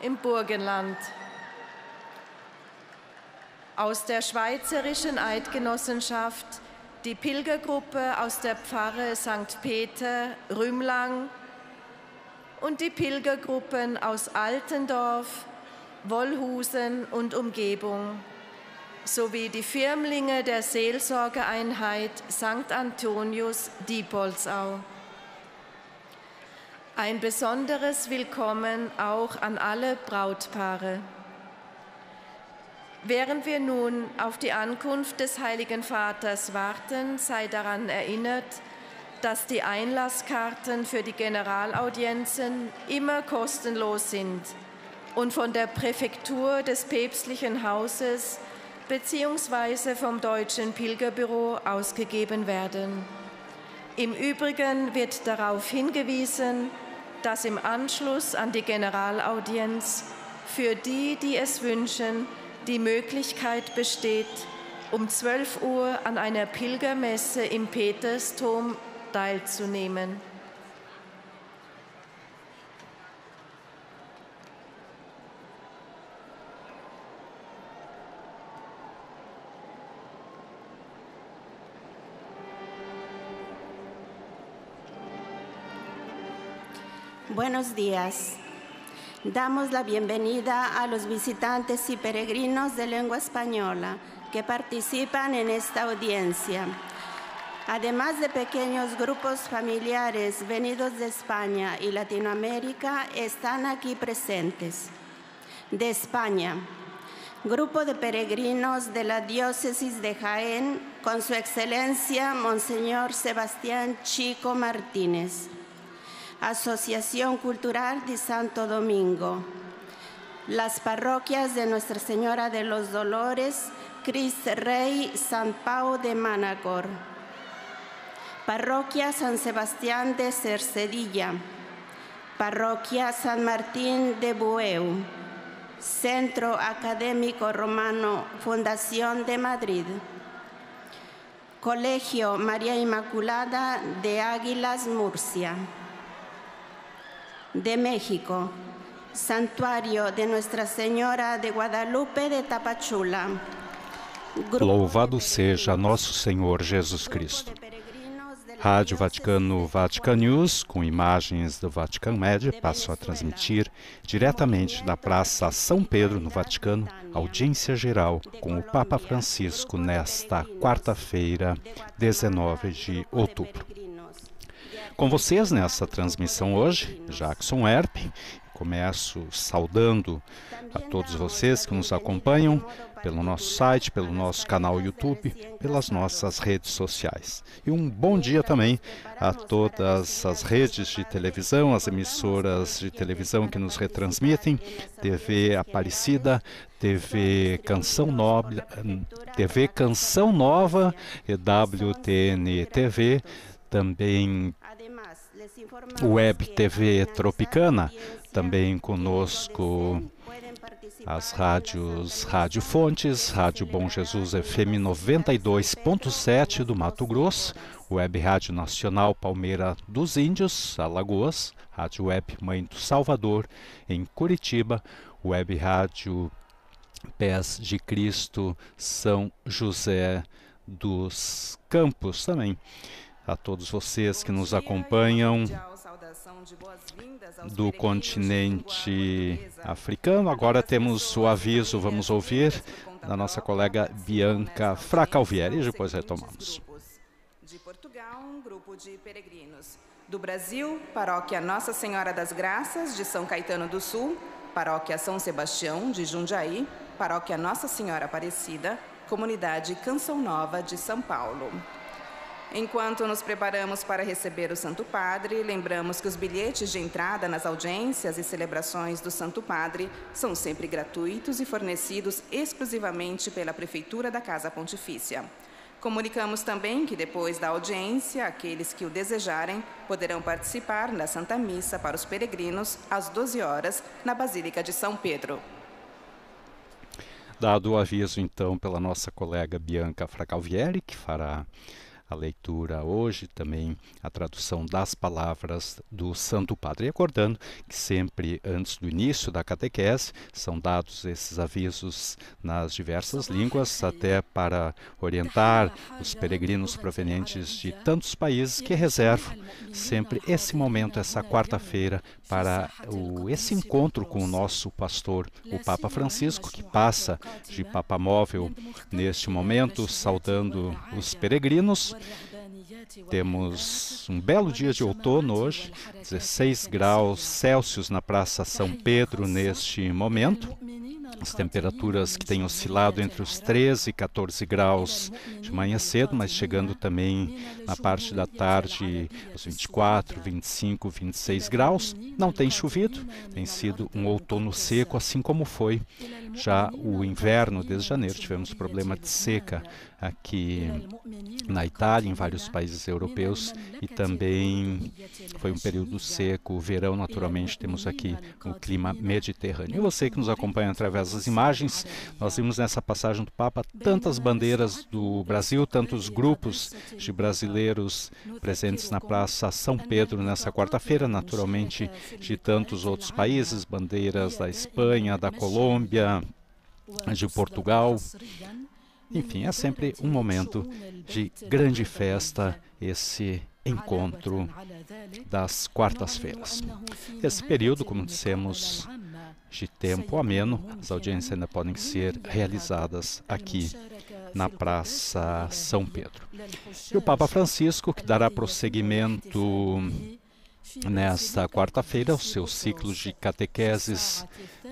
im Burgenland. Aus der Schweizerischen Eidgenossenschaft die Pilgergruppe aus der Pfarre St. Peter, Rümlang und die Pilgergruppen aus Altendorf, Wollhusen und Umgebung, sowie die Firmlinge der Seelsorgeeinheit St. Antonius Diepoldsau. Ein besonderes Willkommen auch an alle Brautpaare. Während wir nun auf die Ankunft des Heiligen Vaters warten, sei daran erinnert, dass die Einlasskarten für die Generalaudienzen immer kostenlos sind und von der Präfektur des Päpstlichen Hauses bzw. vom Deutschen Pilgerbüro ausgegeben werden. Im Übrigen wird darauf hingewiesen, dass im Anschluss an die Generalaudienz für die, die es wünschen, die Möglichkeit besteht, um 12 Uhr an einer Pilgermesse im Petersdom teilzunehmen. Buenos días. Damos la bienvenida a los visitantes y peregrinos de lengua española que participan en esta audiencia. Además de pequeños grupos familiares venidos de España y Latinoamérica, están aquí presentes. De España, grupo de peregrinos de la diócesis de Jaén, con su excelencia Monseñor Sebastián Chico Martínez. Asociación Cultural de Santo Domingo, las parroquias de Nuestra Señora de los Dolores, Cristo Rey, San Pau de Manacor, Parroquia San Sebastián de Cercedilla, Parroquia San Martín de Bueu, Centro Académico Romano, Fundación de Madrid, Colegio María Inmaculada de Águilas, Murcia. De México, Santuário de Nuestra Senhora de Guadalupe de Tapachula. Louvado seja nosso Senhor Jesus Cristo. Rádio Vaticano Vatican News, com imagens do Vatican Média, passou a transmitir diretamente da Praça São Pedro, no Vaticano, audiência geral com o Papa Francisco nesta quarta-feira, 19 de outubro. Com vocês nessa transmissão hoje, Jackson Erp. Começo saudando a todos vocês que nos acompanham pelo nosso site, pelo nosso canal YouTube, pelas nossas redes sociais. E um bom dia também a todas as redes de televisão, as emissoras de televisão que nos retransmitem, TV Aparecida, TV Canção Nova, EWTN TV, também Web TV Tropicana, também conosco as rádios Rádio Fontes, Rádio Bom Jesus FM 92.7 do Mato Grosso, Web Rádio Nacional Palmeira dos Índios, Alagoas, Rádio Web Mãe do Salvador, em Curitiba, Web Rádio Pés de Cristo, São José dos Campos também. A todos vocês que nos acompanham do continente africano. Agora temos o aviso, vamos ouvir, da nossa colega Bianca Fracalvieri, e depois retomamos. De Portugal, um grupo de peregrinos. Do Brasil, Paróquia Nossa Senhora das Graças, de São Caetano do Sul, Paróquia São Sebastião, de Jundiaí, Paróquia Nossa Senhora Aparecida, Comunidade Canção Nova, de São Paulo. Enquanto nos preparamos para receber o Santo Padre, lembramos que os bilhetes de entrada nas audiências e celebrações do Santo Padre são sempre gratuitos e fornecidos exclusivamente pela Prefeitura da Casa Pontifícia. Comunicamos também que depois da audiência, aqueles que o desejarem poderão participar da Santa Missa para os peregrinos às 12 horas na Basílica de São Pedro. Dado o aviso, então, pela nossa colega Bianca Fracalvieri, que fará a leitura hoje, também a tradução das palavras do Santo Padre. Recordando que sempre antes do início da catequese são dados esses avisos nas diversas línguas, até para orientar os peregrinos provenientes de tantos países que reservam sempre esse momento, essa quarta-feira, para esse encontro com o nosso pastor, o Papa Francisco, que passa de Papa Móvel neste momento, saudando os peregrinos. Temos um belo dia de outono hoje, 16 graus Celsius na Praça São Pedro neste momento. As temperaturas que têm oscilado entre os 13 e 14 graus de manhã cedo, mas chegando também na parte da tarde aos 24, 25, 26 graus. Não tem chovido, tem sido um outono seco, assim como foi já o inverno desde janeiro. Tivemos problema de seca aqui na Itália, em vários países europeus, e também foi um período seco. O verão, naturalmente, temos aqui o clima mediterrâneo. E você que nos acompanha através das imagens, nós vimos nessa passagem do Papa tantas bandeiras do Brasil, tantos grupos de brasileiros presentes na Praça São Pedro nessa quarta-feira, naturalmente de tantos outros países, bandeiras da Espanha, da Colômbia, de Portugal. Enfim, é sempre um momento de grande festa, esse encontro das quartas-feiras. Esse período, como dissemos, de tempo ameno, as audiências ainda podem ser realizadas aqui na Praça São Pedro. E o Papa Francisco, que dará prosseguimento nesta quarta-feira ao seu ciclo de catequeses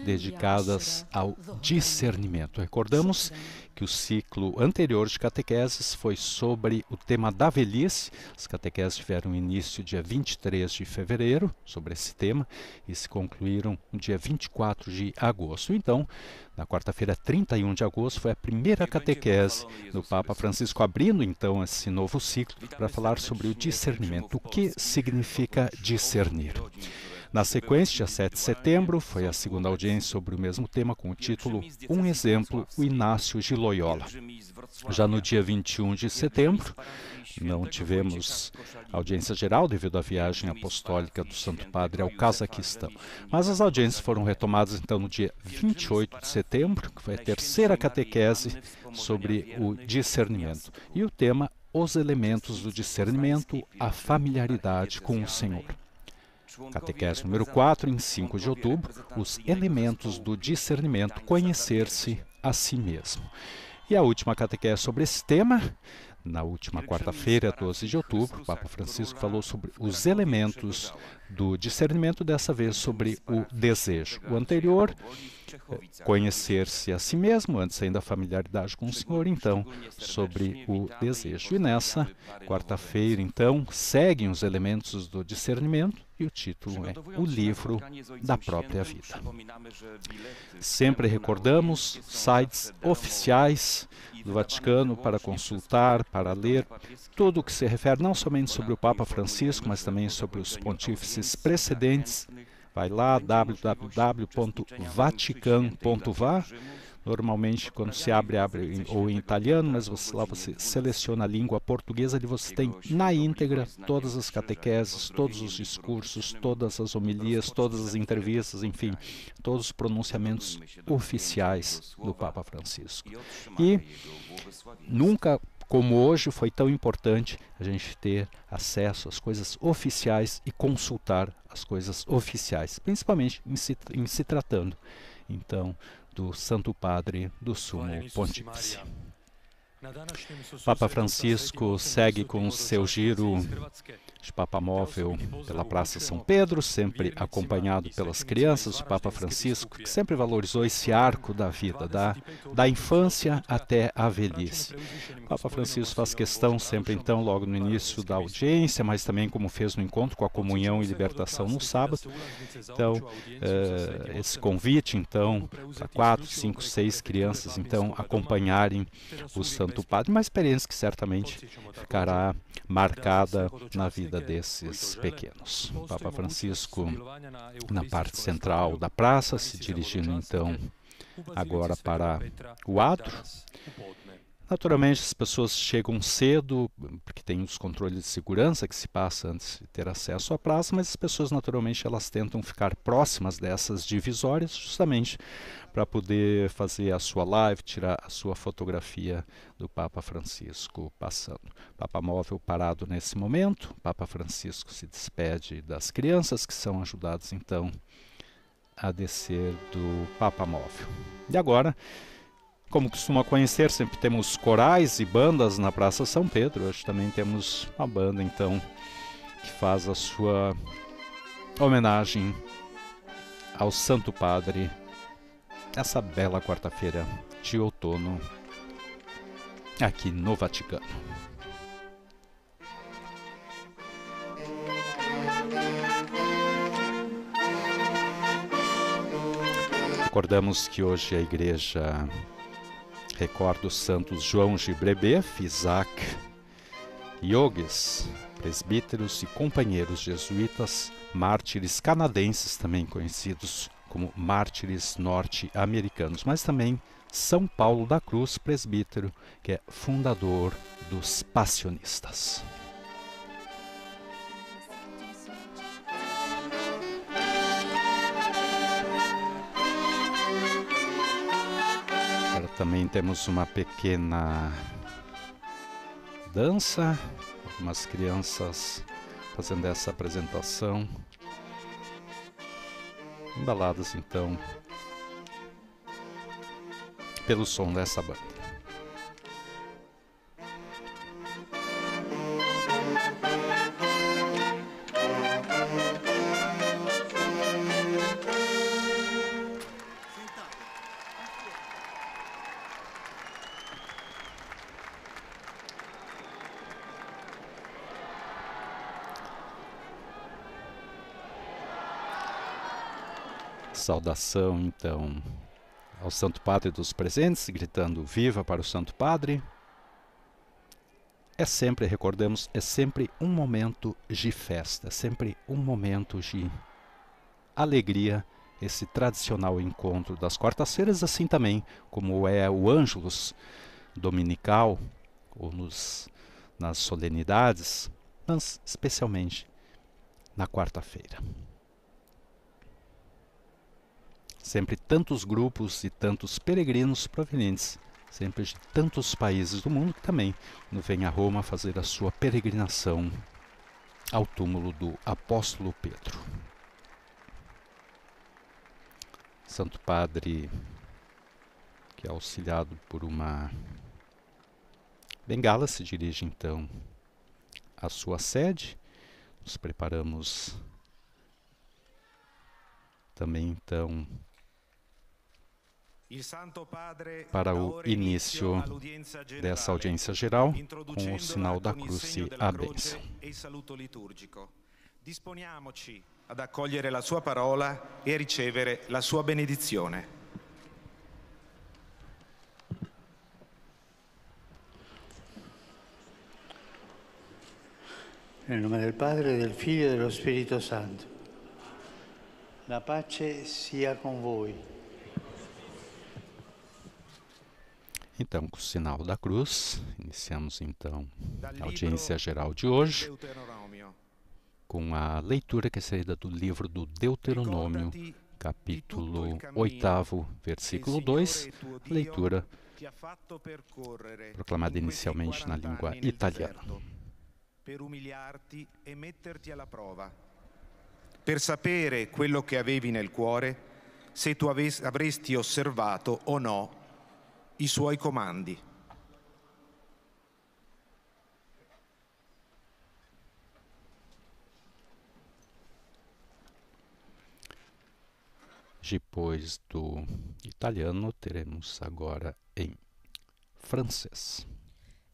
dedicadas ao discernimento. Recordamos que o ciclo anterior de catequeses foi sobre o tema da velhice. As catequeses tiveram início dia 23 de fevereiro, sobre esse tema, e se concluíram no dia 24 de agosto. Então, na quarta-feira, 31 de agosto, foi a primeira catequese do Papa Francisco, abrindo então esse novo ciclo para falar sobre o discernimento. O que significa discernir? Na sequência, dia 7 de setembro, foi a segunda audiência sobre o mesmo tema, com o título Um Exemplo, o Inácio de Loyola. Já no dia 21 de setembro, não tivemos audiência geral devido à viagem apostólica do Santo Padre ao Cazaquistão. Mas as audiências foram retomadas então no dia 28 de setembro, que foi a terceira catequese sobre o discernimento. E o tema, os elementos do discernimento, a familiaridade com o Senhor. Catequese número 4, em 5 de outubro, os elementos do discernimento, conhecer-se a si mesmo. E a última catequese sobre esse tema, na última quarta-feira, 12 de outubro, o Papa Francisco falou sobre os elementos do discernimento, dessa vez sobre o desejo. O anterior, conhecer-se a si mesmo, antes ainda a familiaridade com o Senhor, então, sobre o desejo. E nessa quarta-feira, então, seguem os elementos do discernimento, e o título é O Livro da Própria Vida. Sempre recordamos sites oficiais do Vaticano para consultar, para ler tudo o que se refere não somente sobre o Papa Francisco, mas também sobre os pontífices precedentes. Vai lá, www.vatican.va. Normalmente, quando se abre ou em italiano, mas lá você seleciona a língua portuguesa e você tem na íntegra todas as catequeses, todos os discursos, todas as homilias, todas as entrevistas, enfim, todos os pronunciamentos oficiais do Papa Francisco. E nunca como hoje foi tão importante a gente ter acesso às coisas oficiais e consultar as coisas oficiais, principalmente em se tratando, então, do Santo Padre, do Sumo Pontífice. Papa Francisco segue com o seu giro de Papa Móvel pela Praça São Pedro, sempre acompanhado pelas crianças. O Papa Francisco, que sempre valorizou esse arco da vida, da infância até a velhice. O Papa Francisco faz questão sempre, então, logo no início da audiência, mas também como fez no encontro com a comunhão e libertação no sábado. Então, esse convite, então, para 4, 5, 6 crianças, então, acompanharem o Santo Padre, uma experiência que certamente ficará marcada na vida desses pequenos. O Papa Francisco, na parte central da praça, se dirigindo então agora para o adro. Naturalmente, as pessoas chegam cedo, porque tem os controles de segurança que se passa antes de ter acesso à praça, mas as pessoas, naturalmente, elas tentam ficar próximas dessas divisórias, justamente para poder fazer a sua live, tirar a sua fotografia do Papa Francisco passando. Papa Móvel parado nesse momento, o Papa Francisco se despede das crianças que são ajudadas, então, a descer do Papa Móvel. E agora, como costuma conhecer, sempre temos corais e bandas na Praça São Pedro. Hoje também temos uma banda, então, que faz a sua homenagem ao Santo Padre essa bela quarta-feira de outono aqui no Vaticano. Recordamos que hoje a igreja recorda os santos João Gibrebef, Isaac, Iogues, presbíteros e companheiros jesuítas, mártires canadenses, também conhecidos como mártires norte-americanos, mas também São Paulo da Cruz, presbítero, que é fundador dos passionistas. Agora também temos uma pequena dança, algumas crianças fazendo essa apresentação, embaladas então pelo som dessa banda. Saudação, então, ao Santo Padre dos presentes, gritando viva para o Santo Padre. É sempre, recordamos, é sempre um momento de festa, é sempre um momento de alegria, esse tradicional encontro das quartas-feiras, assim também como é o Ângelus dominical, ou nas solenidades, mas especialmente na quarta-feira. Sempre tantos grupos e tantos peregrinos provenientes, sempre de tantos países do mundo, que também vêm a Roma fazer a sua peregrinação ao túmulo do apóstolo Pedro. Santo Padre, que é auxiliado por uma bengala, se dirige então à sua sede. Nos preparamos também então para o início dessa audiência geral, com o sinal da cruz e a bênção. Disponiamoci ad accogliere la sua parola e a ricevere la sua benedizione. Nel nome del Padre, del Figlio e dello Spirito Santo. La pace sia con voi. Então, com o sinal da cruz, iniciamos então a audiência geral de hoje, com a leitura que é saída do livro do Deuteronômio, capítulo 8, versículo 2, leitura proclamada inicialmente na língua italiana. Per umiliarti e metterti alla prova, per sapere quello che avevi nel cuore, se tu avresti osservato o no i suoi comandi. Depois do italiano, teremos agora em francês.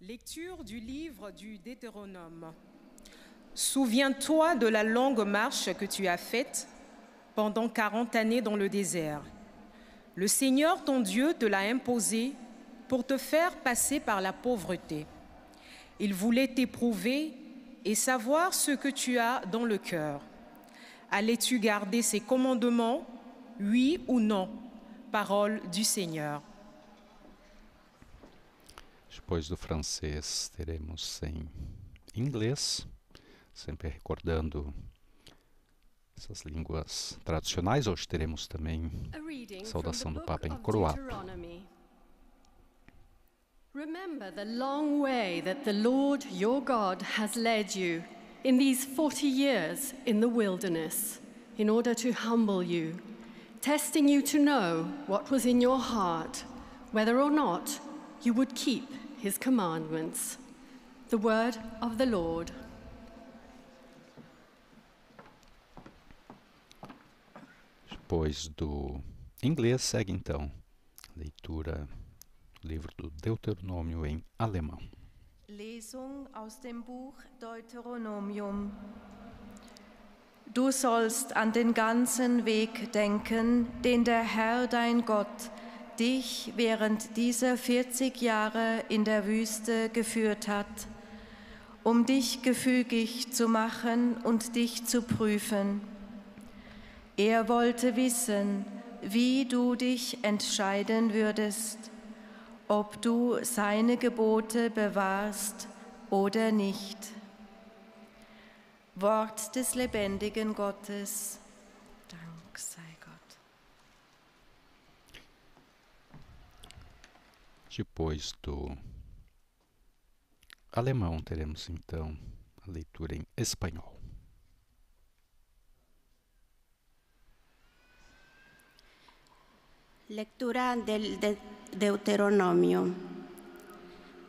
Lecture du livre du Deutéronome. Souviens-toi de la longue marche que tu as faite pendant 40 années dans le désert. Le Seigneur, ton Dieu, te l'a imposé pour te faire passer par la pauvreté. Il voulait t'éprouver et savoir ce que tu as dans le cœur. Allais-tu garder ses commandements, oui ou non? Parole du Seigneur. Depois do francês, teremos em inglês, sempre recordando essas línguas tradicionais. Hoje teremos também a saudação do Papa em croata. Remember the long way that the Lord your God has led you in these 40 years in the wilderness, in order to humble you, testing you to know what was in your heart, whether or not you would keep his commandments. The word of the Lord. Depois do inglês, segue então a leitura do livro do Deuteronômio em alemão. Lesung aus dem Buch Deuteronomium. Du sollst an den ganzen Weg denken, den der Herr dein Gott dich während dieser 40 Jahre in der Wüste geführt hat, um dich gefügig zu machen und dich zu prüfen. Er wollte wissen, wie du dich entscheiden würdest, ob du seine Gebote bewahrst oder nicht. Wort des lebendigen Gottes. Dank sei Gott. Depois do alemão, teremos então a leitura em espanhol. Lectura del Deuteronomio.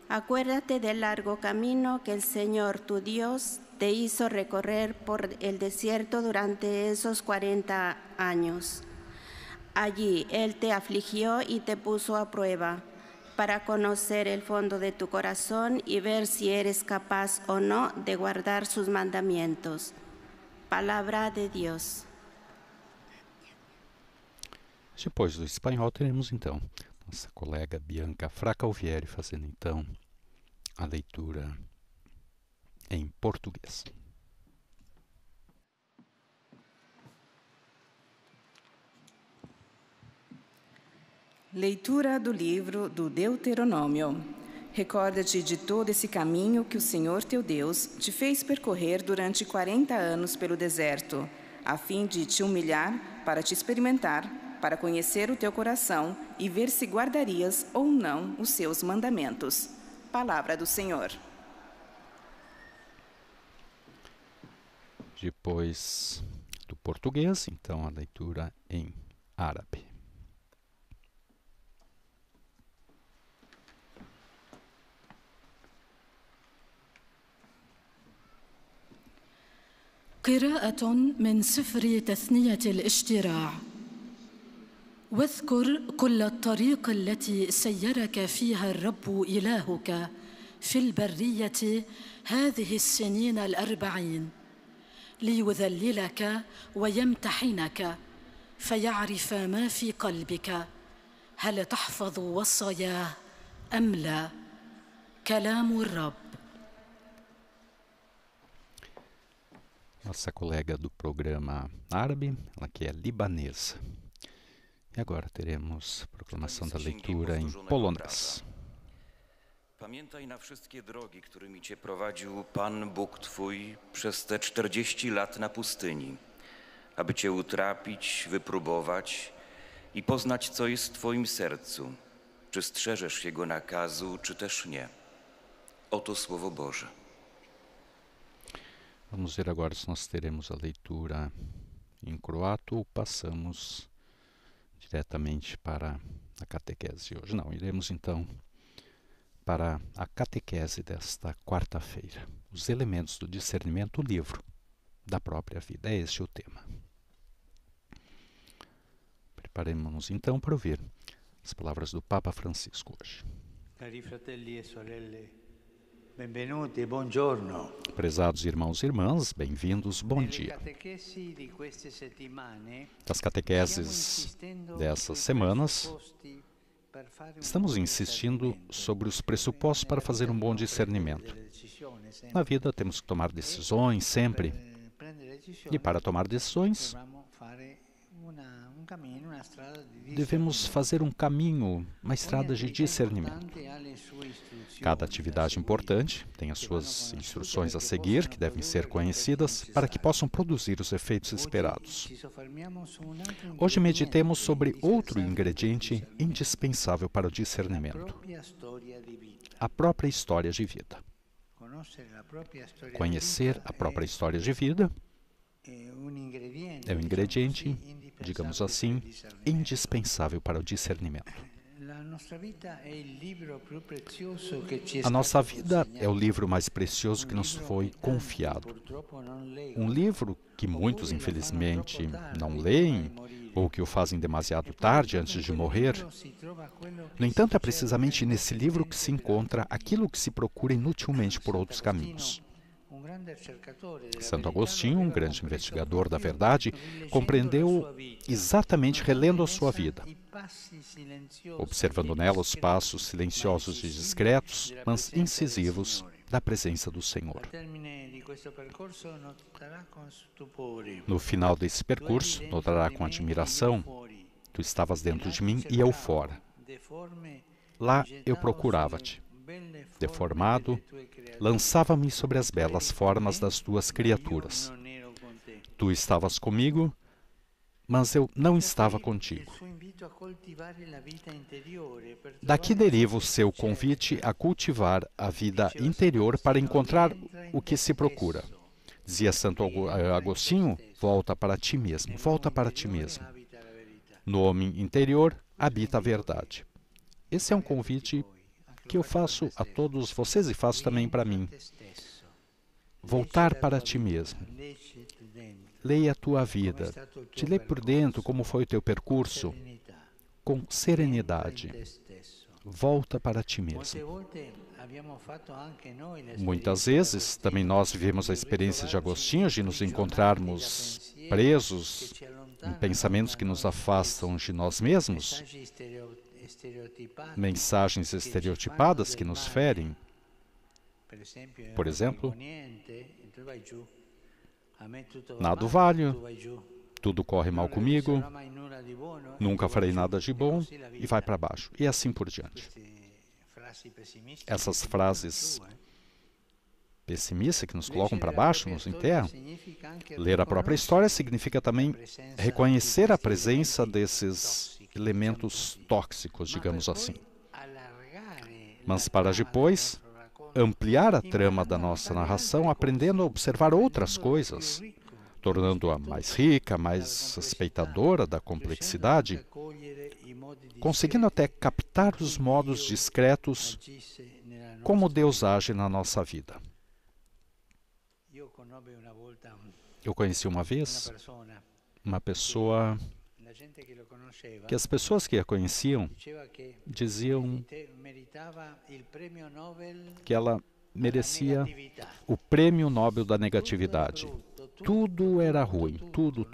Acuérdate del largo camino que el Señor tu Dios te hizo recorrer por el desierto durante esos 40 años. Allí Él te afligió y te puso a prueba para conocer el fondo de tu corazón y ver si eres capaz o no de guardar sus mandamientos. Palabra de Dios. Depois do espanhol, teremos então nossa colega Bianca Fracalvieri fazendo então a leitura em português. Leitura do livro do Deuteronômio. Recorda-te de todo esse caminho que o Senhor teu Deus te fez percorrer durante 40 anos pelo deserto, a fim de te humilhar para te experimentar, para conhecer o teu coração e ver se guardarias ou não os seus mandamentos. Palavra do Senhor. Depois do português, então a leitura em árabe. قراءة من سفر تثنية الاشتراع. واذكر كل الطريق التي سيرك فيها الرب إلهك في البرية هذه السنين 40 ليذللك ويمتحنك فيعرف ما في قلبك هل تحفظ وصاياه أم لا. كلام الرب. Nossa colega do programa árabe, ela que é libanesa. E agora teremos a proclamação da leitura em polonês. Pamiętaj na wszystkie drogi, którymi cię prowadził Pan Bóg Twój przez te 40 lat na pustyni, aby cię utrapić, wypróbować i poznać, co jest w Twoim sercu, czy strzeżesz Jego nakazu, czy też nie. Oto Słowo Boże. Vamos ver agora se nós teremos a leitura em croato ou passamos diretamente para a catequese hoje. Não, iremos então para a catequese desta quarta-feira. Os elementos do discernimento, o livro da própria vida. É este o tema. Preparemos-nos então para ouvir as palavras do Papa Francisco hoje. Cari fratelli e sorelle, benvenuti, buongiorno. Prezados irmãos e irmãs, bem-vindos, bom dia. Das catequeses dessas semanas, estamos insistindo sobre os pressupostos para fazer um bom discernimento. Na vida temos que tomar decisões sempre. E para tomar decisões, devemos fazer um caminho, uma estrada de discernimento. Cada atividade importante tem as suas instruções a seguir, que devem ser conhecidas, para que possam produzir os efeitos esperados. Hoje meditemos sobre outro ingrediente indispensável para o discernimento: a própria história de vida. Conhecer a própria história de vida é um ingrediente, digamos assim, indispensável para o discernimento. A nossa vida é o livro mais precioso que nos foi confiado. Um livro que muitos, infelizmente, não leem ou que o fazem demasiado tarde antes de morrer. No entanto, é precisamente nesse livro que se encontra aquilo que se procura inutilmente por outros caminhos. Santo Agostinho, um grande investigador da verdade, compreendeu exatamente relendo a sua vida, observando nela os passos silenciosos e discretos, mas incisivos, da presença do Senhor. No final desse percurso, notará com admiração: tu estavas dentro de mim e eu fora. Lá eu procurava-te. Deformado, lançava-me sobre as belas formas das tuas criaturas. Tu estavas comigo, mas eu não estava contigo. Daqui deriva o seu convite a cultivar a vida interior para encontrar o que se procura. Dizia Santo Agostinho: volta para ti mesmo, volta para ti mesmo. No homem interior habita a verdade. Esse é um convite que eu faço a todos vocês e faço também para mim. Voltar para ti mesmo. Leia a tua vida. Te lê por dentro como foi o teu percurso. Com serenidade. Volta para ti mesmo. Muitas vezes, também nós vivemos a experiência de Agostinho de nos encontrarmos presos em pensamentos que nos afastam de nós mesmos, mensagens estereotipadas que nos ferem. Por exemplo, nada vale, tudo corre mal comigo, nunca farei nada de bom, e vai para baixo. E assim por diante. Essas frases pessimistas que nos colocam para baixo, nos enterram. Ler a própria história significa também reconhecer a presença desses elementos tóxicos, digamos assim. Mas para depois ampliar a trama da nossa narração, aprendendo a observar outras coisas, tornando-a mais rica, mais respeitadora da complexidade, conseguindo até captar os modos discretos como Deus age na nossa vida. Eu conheci uma vez uma pessoa que as pessoas que a conheciam diziam que ela merecia o Prêmio Nobel da Negatividade. Tudo era ruim, tudo.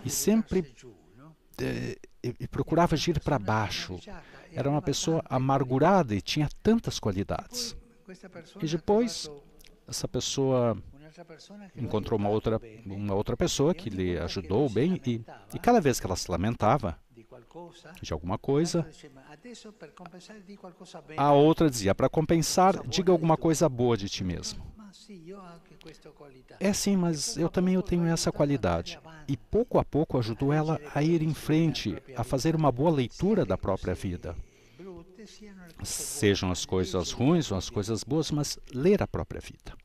E sempre procurava ir para baixo. Era uma pessoa amargurada e tinha tantas qualidades. E depois, essa pessoa encontrou uma outra pessoa que lhe ajudou bem e cada vez que ela se lamentava de alguma coisa, a outra dizia: para compensar, diga alguma coisa boa de ti mesmo. É sim, mas eu também tenho essa qualidade. E pouco a pouco ajudou ela a ir em frente, a fazer uma boa leitura da própria vida. Sejam as coisas ruins ou as coisas boas, mas ler a própria vida.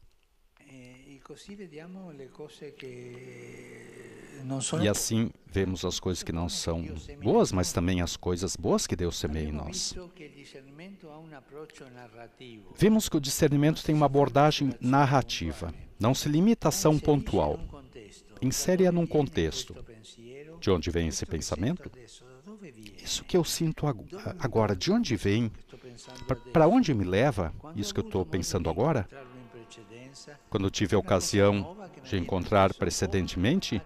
E assim vemos as coisas que não são boas, mas também as coisas boas que Deus semeia em nós. Vimos que o discernimento tem uma abordagem narrativa. Não se limita a ação pontual. Insere-a num contexto. De onde vem esse pensamento? Isso que eu sinto agora, de onde vem? Para onde me leva isso que eu estou pensando agora? Quando tive a ocasião de encontrar precedentemente,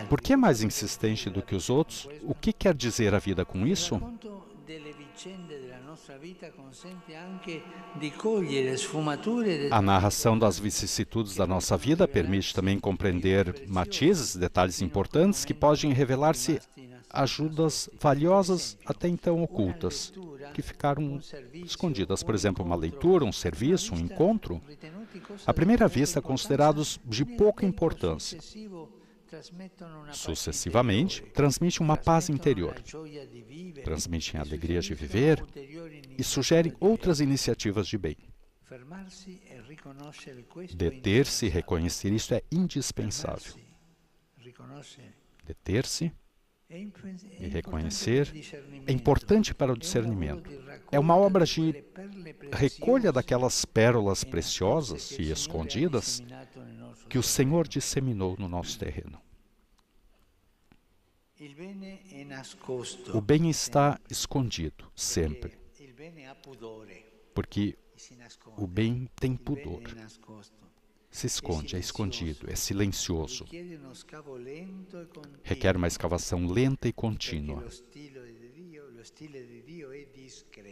por que é mais insistente do que os outros? O que quer dizer a vida com isso? A narração das vicissitudes da nossa vida permite também compreender matizes, detalhes importantes que podem revelar-se ajudas valiosas até então ocultas, que ficaram escondidas. Por exemplo, uma leitura, um serviço, um encontro, à primeira vista considerados de pouca importância. Sucessivamente, transmitem uma paz interior, transmitem a alegria de viver e sugerem outras iniciativas de bem. Deter-se e reconhecer isso é indispensável. Deter-se e reconhecer é importante para o discernimento. É uma obra de recolha daquelas pérolas preciosas e escondidas que o Senhor disseminou no nosso terreno. O bem está escondido, sempre. Porque o bem tem pudor. Se esconde, é escondido, é silencioso. Requer uma escavação lenta e contínua.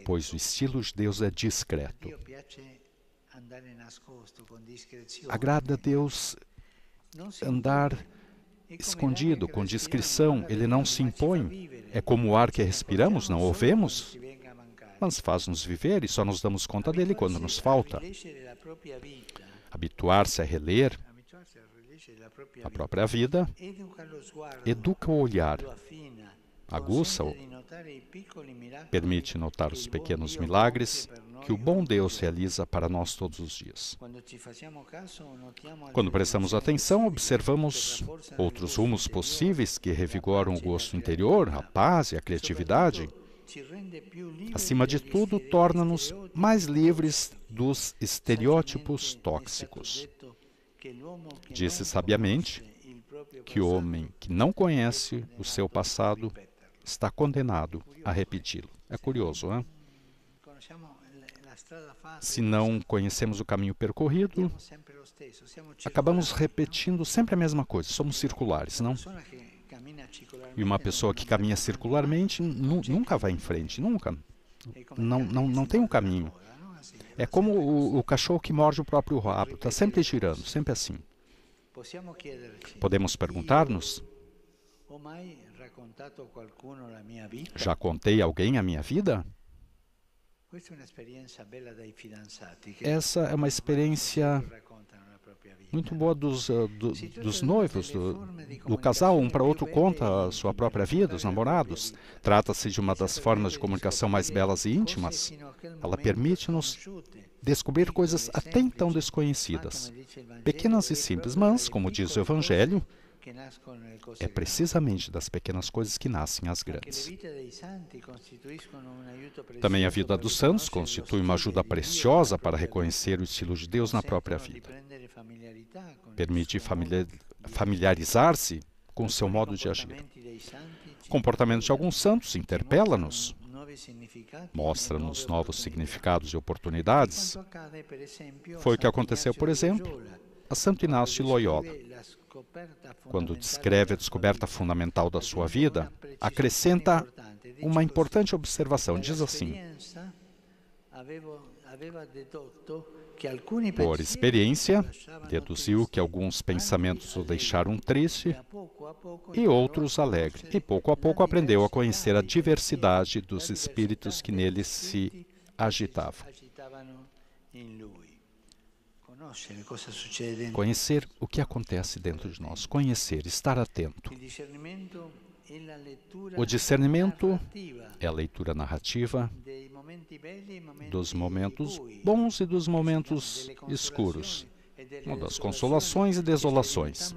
Pois o estilo de Deus é discreto. Agrada a Deus andar escondido, com discrição. Ele não se impõe. É como o ar que respiramos, não o vemos, mas faz-nos viver e só nos damos conta dele quando nos falta. Habituar-se a reler a própria vida educa o olhar, aguça-o, permite notar os pequenos milagres que o bom Deus realiza para nós todos os dias. Quando prestamos atenção, observamos outros rumos possíveis que revigoram o gosto interior, a paz e a criatividade. Acima de tudo, torna-nos mais livres dos estereótipos tóxicos. Disse sabiamente que o homem que não conhece o seu passado está condenado a repeti-lo. É curioso, não é? Se não conhecemos o caminho percorrido, acabamos repetindo sempre a mesma coisa. Somos circulares, não? E uma pessoa que caminha circularmente nunca vai em frente, nunca. Não tem um caminho. É como o cachorro que morde o próprio rabo, está sempre girando, sempre assim. Podemos perguntar-nos: já contei a alguém a minha vida? Essa é uma experiência muito boa dos noivos, do casal. Um para outro conta a sua própria vida, os namorados. Trata-se de uma das formas de comunicação mais belas e íntimas. Ela permite-nos descobrir coisas até então desconhecidas. Pequenas e simples, mas, como diz o Evangelho, é precisamente das pequenas coisas que nascem as grandes. Também a vida dos santos constitui uma ajuda preciosa para reconhecer o estilo de Deus na própria vida. Permite familiarizar-se com o seu modo de agir. O comportamento de alguns santos interpela-nos, mostra-nos novos significados e oportunidades. Foi o que aconteceu, por exemplo, a Santo Inácio de Loyola. Quando descreve a descoberta fundamental da sua vida, acrescenta uma importante observação. Diz assim: por experiência, deduziu que alguns pensamentos o deixaram triste e outros alegre. E pouco a pouco aprendeu a conhecer a diversidade dos espíritos que nele se agitavam. Conhecer o que acontece dentro de nós, conhecer, estar atento. O discernimento é a leitura narrativa dos momentos bons e dos momentos escuros, das consolações e desolações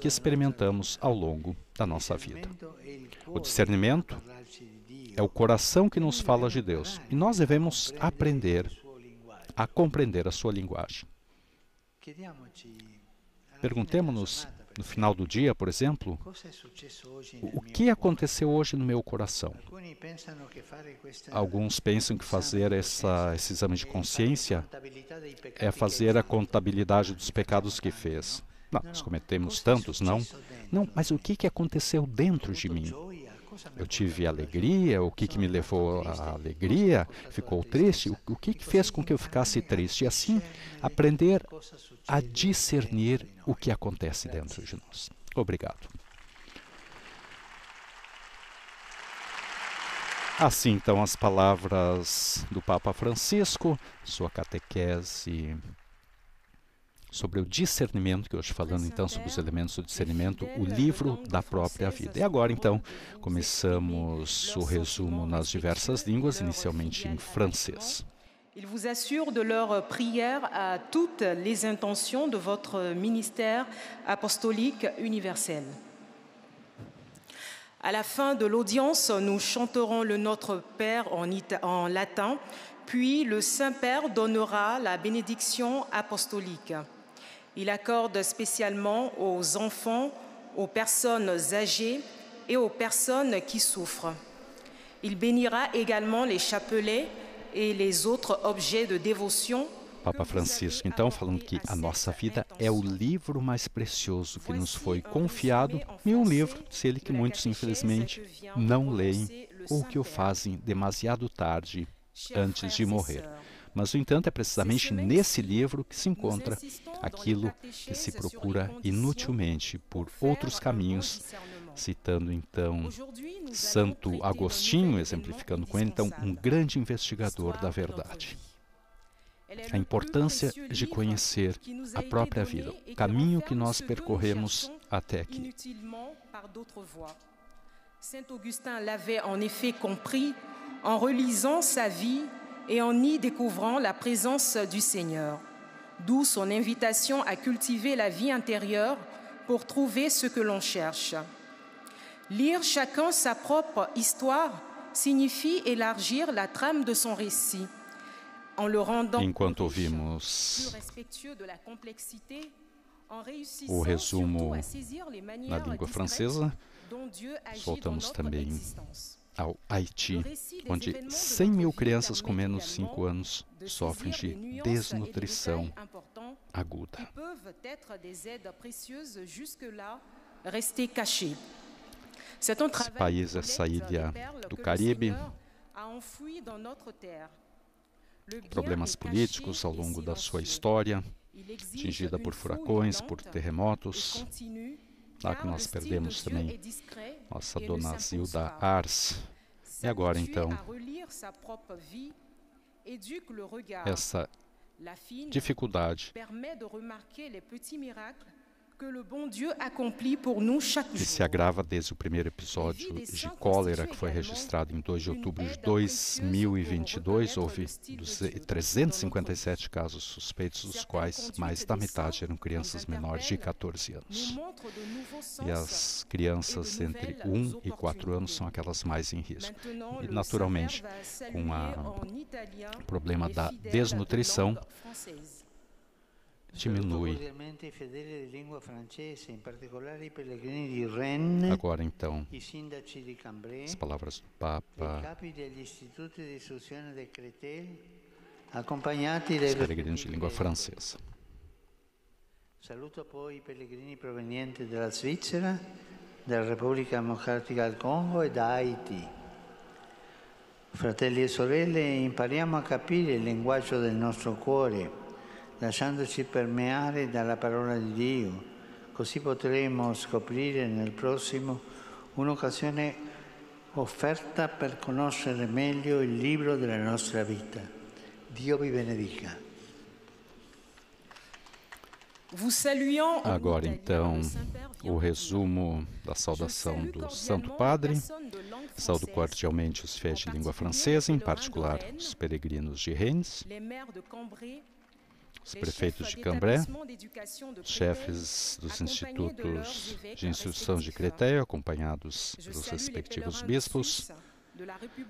que experimentamos ao longo da nossa vida. O discernimento é o coração que nos fala de Deus e nós devemos aprender a compreender a sua linguagem. Perguntemo-nos, no final do dia, por exemplo, o que aconteceu hoje no meu coração? Alguns pensam que fazer esse exame de consciência é fazer a contabilidade dos pecados que fez. Não, nós cometemos tantos, não? Não, mas o que aconteceu dentro de mim? Eu tive alegria, o que me levou à alegria? Ficou triste? O que fez com que eu ficasse triste? E assim, aprender a discernir o que acontece dentro de nós. Obrigado. Assim, então, as palavras do Papa Francisco, sua catequese sobre o discernimento, que hoje falando então sobre os elementos do discernimento, o livro da própria vida. E agora então começamos o resumo nas diversas línguas, inicialmente em francês. Ils vous assurent de leur prière à toutes les intentions de votre ministère apostolique universel. À la fin de l'audience, nous chanterons le Notre Père en latin, puis le Saint-Père donnera la bénédiction apostolique. Il accorde spécialement aux enfants, aux personnes âgées et aux personnes qui souffrent. Il bénira également les chapelets et les autres objets de dévotion. Papa Francisco, então, falando que a nossa vida é o livro mais precioso que nos foi confiado e um livro, se que muitos, infelizmente, não leem ou que o fazem demasiado tarde antes de morrer. Mas, no entanto, é precisamente nesse livro que se encontra aquilo que se procura inutilmente por outros caminhos, citando, então, Santo Agostinho, exemplificando com ele, então, um grande investigador da verdade. A importância de conhecer a própria vida, o caminho que nós percorremos até aqui. Saint Augustin l'avait en effet compris en relisant sa vie et en y découvrant la présence du Seigneur, d'où son invitation à cultiver la vie intérieure pour trouver ce que l'on cherche. Lire chacun sa propre histoire signifie élargir la trame de son récit, en le rendant Enquanto ouvimos o resumo na língua francesa, voltamos também ao Haiti, onde 100 mil crianças com menos de 5 anos sofrem de desnutrição aguda. Esse país, essa ilha do Caribe, problemas políticos ao longo da sua história, atingida por furacões, por terremotos. Lá que nós perdemos também nossa dona Zilda Ars. E agora, então, essa dificuldade que se agrava desde o primeiro episódio de cólera que foi registrado em 2 de outubro de 2022. Houve 357 casos suspeitos, dos quais mais da metade eram crianças menores de 14 anos. E as crianças entre 1 e 4 anos são aquelas mais em risco. E, naturalmente, com o problema da desnutrição, diminui. Agora, então, as palavras do Papa, os peregrinos de língua francesa. Saluto poi i pellegrini provenienti dalla Svizzera, dalla Repubblica Democratica del Congo e da Haiti. Fratelli e sorelle, impariamo a capire il linguaggio del nostro cuore, lasciandoci permeare dalla parola di Dio, così potremo scoprire nel prossimo un'occasione offerta per conoscere meglio il libro della nostra vita. Dio vi benedica. Agora, então, o resumo da saudação do Santo Padre. Saúdo cordialmente os fiéis de língua francesa, em particular os peregrinos de Rennes, os prefeitos de Cambrai, os chefes dos institutos de instrução de Créteil, acompanhados pelos respectivos bispos.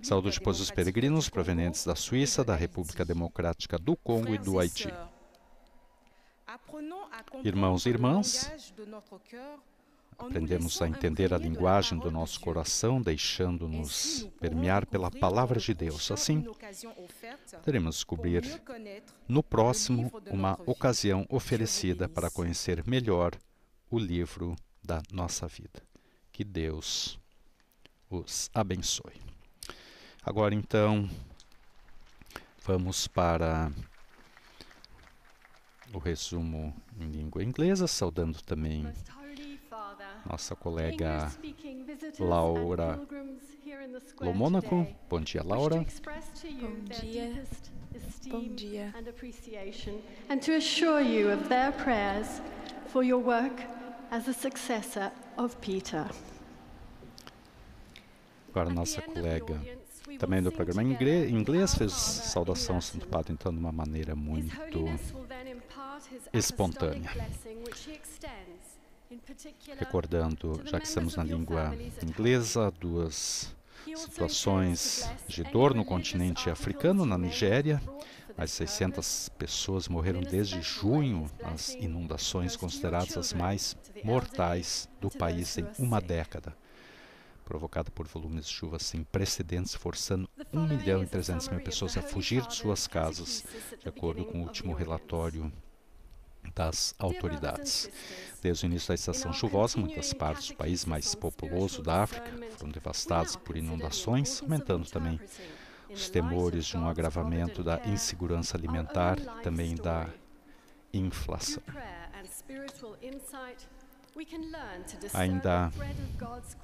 Saúdo depois os peregrinos provenientes da Suíça, da República Democrática do Congo e do Haiti. Irmãos e irmãs, aprendemos a entender a linguagem do nosso coração, deixando-nos permear pela palavra de Deus. Assim, teremos descobrir no próximo uma ocasião oferecida para conhecer melhor o livro da nossa vida. Que Deus os abençoe. Agora, então, vamos para o resumo em língua inglesa, saudando também nossa colega Laura Lomônaco. Bom dia, Laura. Bom dia. Bom dia. And to assure you of their prayers for your work as a successor of Peter. Agora, nossa colega, também do programa em inglês, fez saudação ao Santo Padre, então, de uma maneira muito espontânea. Recordando, já que estamos na língua inglesa, duas situações de dor no continente africano, na Nigéria. Mais 600 pessoas morreram desde junho nas inundações consideradas as mais mortais do país em uma década, provocada por volumes de chuva sem precedentes, forçando 1.300.000 pessoas a fugir de suas casas, de acordo com o último relatório das autoridades. Desde o início da estação chuvosa, muitas partes do país mais populoso da África foram devastadas por inundações, aumentando também os temores de um agravamento da insegurança alimentar e também da inflação. Ainda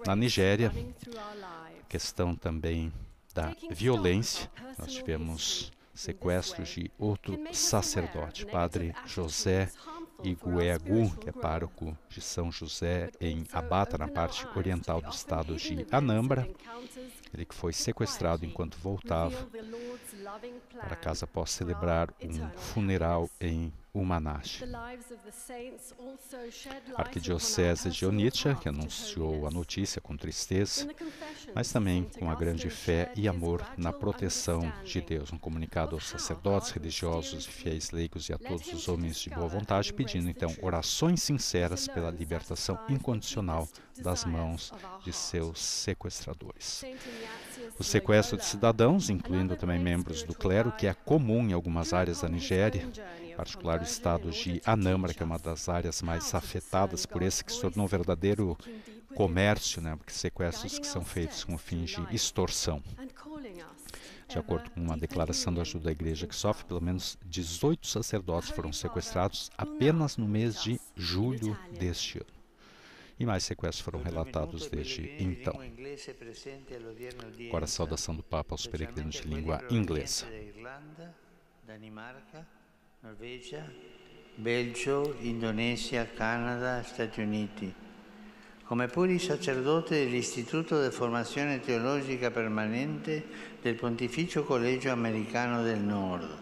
na Nigéria, questão também da violência, nós tivemos sequestros de outro sacerdote, Padre José Iguegu, que é pároco de São José em Abata, na parte oriental do estado de Anambra. Ele que foi sequestrado enquanto voltava para casa após celebrar um funeral em Umanashi. A Arquidiocese de Onitsha, que anunciou a notícia com tristeza, mas também com a grande fé e amor na proteção de Deus. Um comunicado aos sacerdotes, religiosos e fiéis leigos e a todos os homens de boa vontade, pedindo então orações sinceras pela libertação incondicional das mãos de seus sequestradores. O sequestro de cidadãos, incluindo também membros do clero, que é comum em algumas áreas da Nigéria, em particular o estado de Anambra, que é uma das áreas mais afetadas por esse que se tornou um verdadeiro comércio, porque sequestros que são feitos com fins de extorsão. De acordo com uma declaração da Ajuda à Igreja que Sofre, pelo menos 18 sacerdotes foram sequestrados apenas no mês de julho deste ano. E mais sequestros foram relatados desde então. Agora a saudação do Papa aos peregrinos de língua inglesa. Norvegia, Belgio, Indonesia, Canada, Stati Uniti. Come pure i sacerdoti dell'Istituto di Formazione Teologica Permanente del Pontificio Collegio Americano del Nord.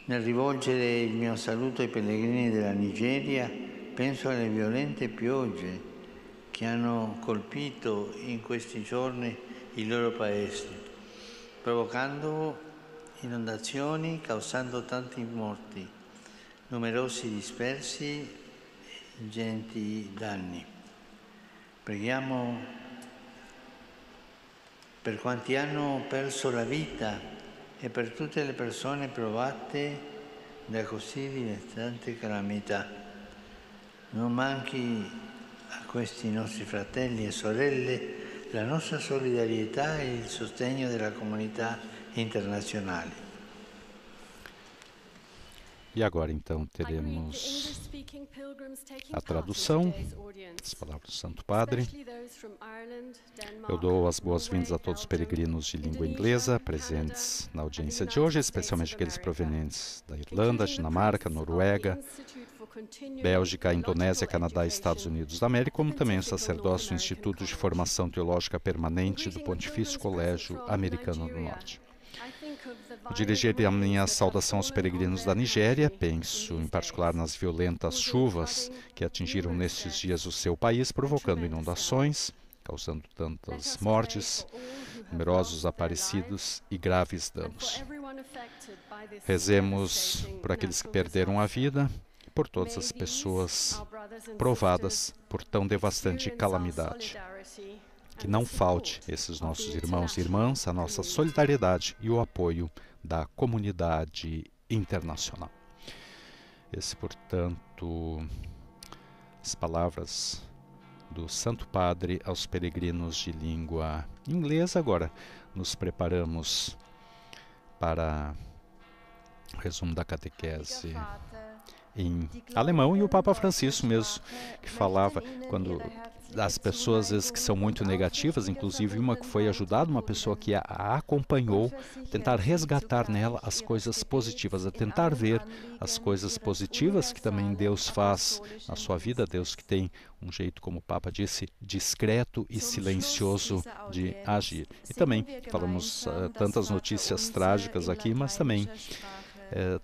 Nel rivolgere il mio saluto ai pellegrini della Nigeria, penso alle violente piogge che hanno colpito in questi giorni i loro paesi, provocando inondazioni, causando tanti morti, numerosi dispersi e ingenti danni. Preghiamo per quanti hanno perso la vita e per tutte le persone provate da così dilettanti calamità. Non manchi a questi nostri fratelli e sorelle la nostra solidarietà e il sostegno della comunità internacional. E agora então teremos a tradução das palavras do Santo Padre. Eu dou as boas-vindas a todos os peregrinos de língua inglesa presentes na audiência de hoje, especialmente aqueles provenientes da Irlanda, Dinamarca, Noruega, Bélgica, Indonésia, Canadá e Estados Unidos da América, como também os sacerdotes do Instituto de Formação Teológica Permanente do Pontifício Colégio Americano do Norte. Ao dirigir a minha saudação aos peregrinos da Nigéria, penso em particular nas violentas chuvas que atingiram nestes dias o seu país, provocando inundações, causando tantas mortes, numerosos desaparecidos e graves danos. Rezemos por aqueles que perderam a vida e por todas as pessoas provadas por tão devastante calamidade. Que não falte esses nossos irmãos e irmãs a nossa solidariedade e o apoio da comunidade internacional. Esse, portanto, as palavras do Santo Padre aos peregrinos de língua inglesa. Agora nos preparamos para o resumo da catequese em alemão, e o Papa Francisco mesmo que falava quando as pessoas às vezes que são muito negativas, inclusive uma que foi ajudada, uma pessoa que a acompanhou, tentar resgatar nela as coisas positivas, a tentar ver as coisas positivas que também Deus faz na sua vida, Deus que tem um jeito, como o Papa disse, discreto e silencioso de agir. E também falamos tantas notícias trágicas aqui, mas também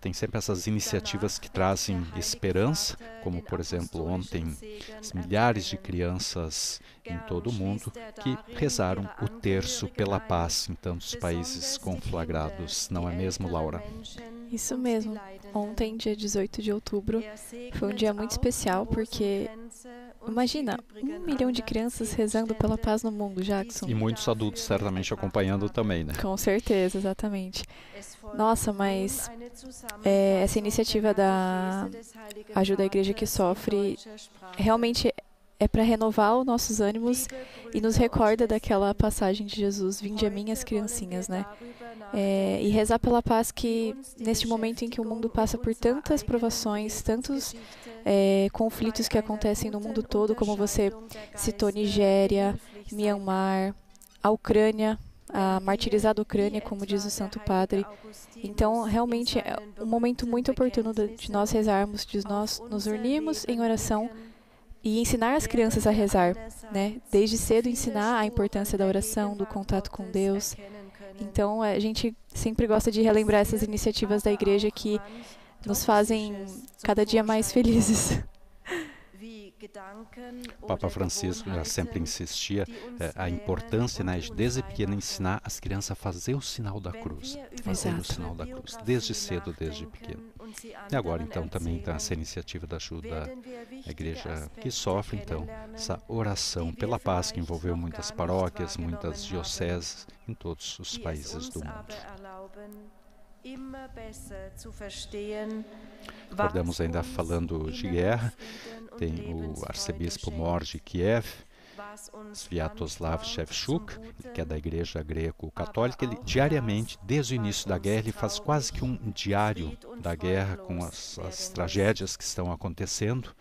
tem sempre essas iniciativas que trazem esperança, como, por exemplo, ontem, as milhares de crianças em todo o mundo que rezaram o terço pela paz em tantos países conflagrados. Não é mesmo, Laura? Isso mesmo. Ontem, dia 18 de outubro, foi um dia muito especial porque, imagina, 1 milhão de crianças rezando pela paz no mundo, Jackson. E muitos adultos certamente acompanhando também, né? Com certeza, exatamente. Nossa, mas essa iniciativa da Ajuda à Igreja que Sofre realmente é para renovar os nossos ânimos e nos recorda daquela passagem de Jesus, vinde a mim as criancinhas, né? E rezar pela paz que, neste momento em que o mundo passa por tantas provações, tantos conflitos que acontecem no mundo todo, como você citou, Nigéria, Myanmar, a Ucrânia, a martirizada Ucrânia, como diz o Santo Padre. Então, realmente, é um momento muito oportuno de nós rezarmos, de nós nos unirmos em oração e ensinar as crianças a rezar, né? Desde cedo ensinar a importância da oração, do contato com Deus. Então, a gente sempre gosta de relembrar essas iniciativas da igreja que nos fazem cada dia mais felizes. O Papa Francisco já sempre insistia a importância, né, de desde pequeno ensinar as crianças a fazer o sinal da cruz. Fazer o sinal da cruz, desde cedo, desde pequeno. E agora, então, também tem essa iniciativa da ajuda à igreja que sofre, então, essa oração pela paz que envolveu muitas paróquias, muitas dioceses em todos os países do mundo. Recordamos ainda falando de guerra, tem o arcebispo mor de Kiev, Sviatoslav Shevchuk, que é da igreja greco-católica. Ele diariamente, desde o início da guerra, ele faz quase que um diário da guerra com as tragédias que estão acontecendo,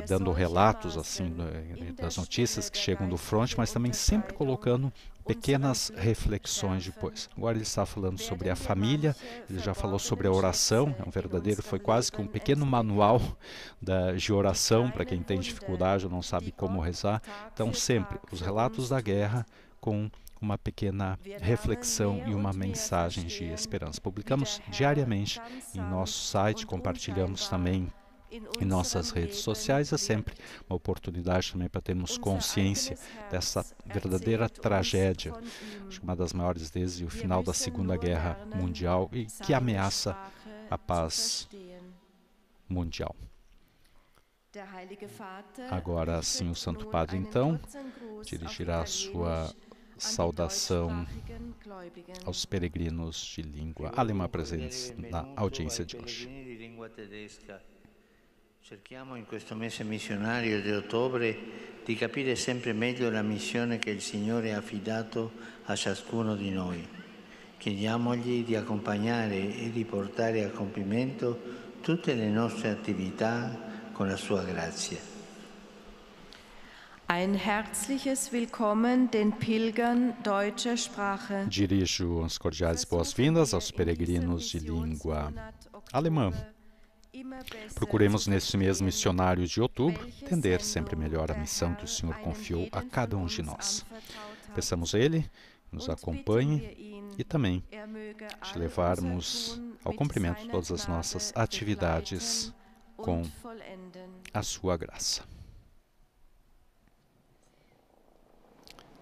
dando relatos assim das notícias que chegam do fronte, mas também sempre colocando pequenas reflexões depois. Agora ele está falando sobre a família, ele já falou sobre a oração, foi quase que um pequeno manual de oração para quem tem dificuldade ou não sabe como rezar. Então sempre os relatos da guerra com uma pequena reflexão e uma mensagem de esperança. Publicamos diariamente em nosso site, compartilhamos também em nossas redes sociais. É sempre uma oportunidade também para termos consciência dessa verdadeira tragédia, acho que uma das maiores desde o final da Segunda Guerra Mundial e que ameaça a paz mundial. Agora sim, o Santo Padre, então, dirigirá a sua saudação aos peregrinos de língua alemã presentes na audiência de hoje. Cerchiamo in questo mese missionario di ottobre di capire sempre meglio la missione che il Signore ha affidato a ciascuno di noi. Chiediamogli di accompagnare e di portare a compimento tutte le nostre attività con la sua grazia. Ein herzliches Willkommen den Pilgern deutscher Sprache. Dirijo as cordiais boas-vindas aos peregrinos de língua alemã. Procuremos neste mês missionário de outubro entender sempre melhor a missão que o Senhor confiou a cada um de nós. Peçamos a Ele que nos acompanhe e também de levarmos ao cumprimento todas as nossas atividades com a sua graça.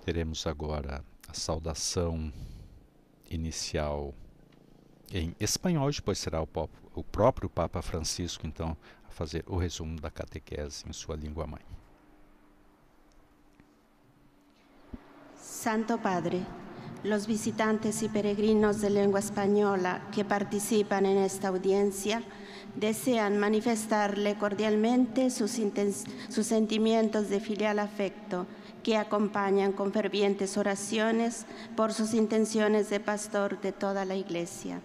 Teremos agora a saudação inicial em espanhol, depois será o próprio Papa Francisco, então, a fazer o resumo da catequese em sua língua mãe. Santo Padre, los visitantes y peregrinos de lengua española que participan en esta audiencia desean manifestarle cordialmente sus sentimientos de filial afecto, que acompañan con fervientes oraciones por sus intenciones de pastor de toda la Iglesia.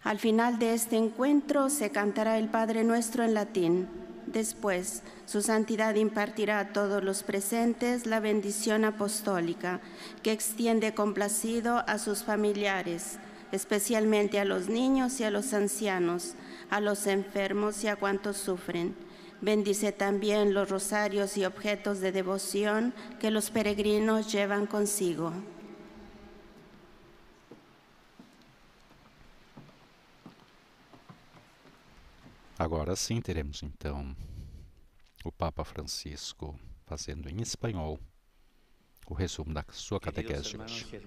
Al final de este encuentro se cantará el Padre Nuestro en latín. Después, su santidad impartirá a todos los presentes la bendición apostólica, que extiende complacido a sus familiares, especialmente a los niños y a los ancianos, a los enfermos y a cuantos sufren. Bendice también los rosarios y objetos de devoción que los peregrinos llevan consigo. Agora sim, teremos então o Papa Francisco fazendo em espanhol o resumo da sua catequese de hoje.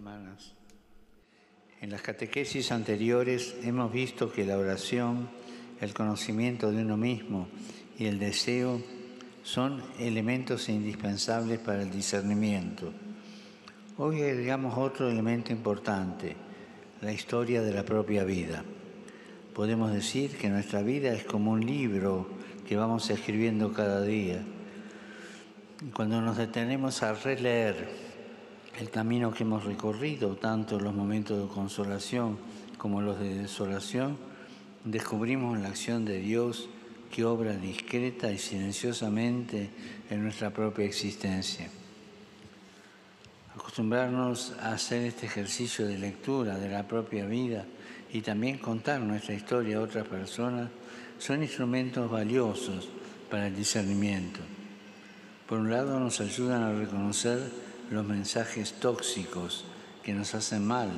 En las catequesis anteriores hemos visto que la oración, el conocimiento de uno mismo y el deseo son elementos indispensables para el discernimiento. Hoy agregamos otro elemento importante, la historia de la propia vida. Podemos decir que nuestra vida es como un libro que vamos escribiendo cada día. Cuando nos detenemos a releer el camino que hemos recorrido, tanto los momentos de consolación como los de desolación, descubrimos la acción de Dios que obra discreta y silenciosamente en nuestra propia existencia. Acostumbrarnos a hacer este ejercicio de lectura de la propia vida y también contar nuestra historia a otras personas son instrumentos valiosos para el discernimiento. Por un lado, nos ayudan a reconocer los mensajes tóxicos que nos hacen mal,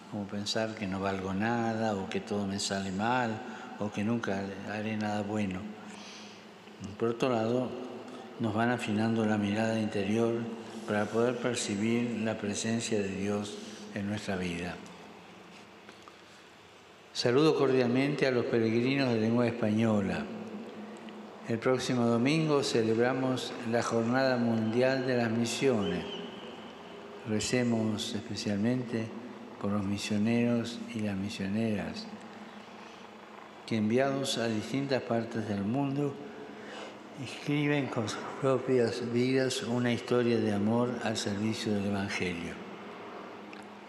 como pensar que no valgo nada o que todo me sale mal o que nunca haré nada bueno. Por otro lado, nos van afinando la mirada interior para poder percibir la presencia de Dios en nuestra vida. Saludo cordialmente a los peregrinos de lengua española. El próximo domingo celebramos la Jornada Mundial de las Misiones. Recemos especialmente por los misioneros y las misioneras que, enviados a distintas partes del mundo, escriben con sus propias vidas una historia de amor al servicio del Evangelio.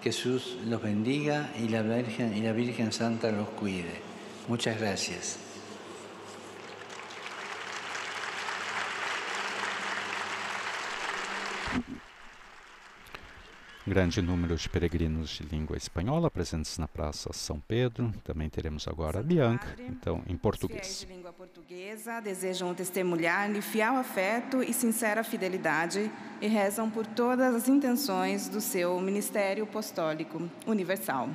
Jesús los bendiga y la Virgen Santa los cuide. Muchas gracias. Grande número de peregrinos de língua espanhola presentes na Praça São Pedro. Também teremos agora a Bianca, então em português. Fiéis de língua portuguesa desejam testemunhar-lhe fiel afeto e sincera fidelidade e rezam por todas as intenções do seu ministério apostólico universal.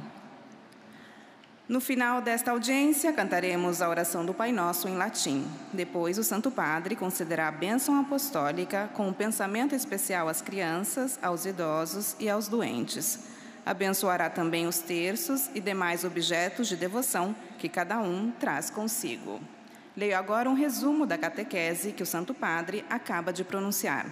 No final desta audiência, cantaremos a oração do Pai Nosso em latim. Depois, o Santo Padre concederá a bênção apostólica com um pensamento especial às crianças, aos idosos e aos doentes. Abençoará também os terços e demais objetos de devoção que cada um traz consigo. Leio agora um resumo da catequese que o Santo Padre acaba de pronunciar.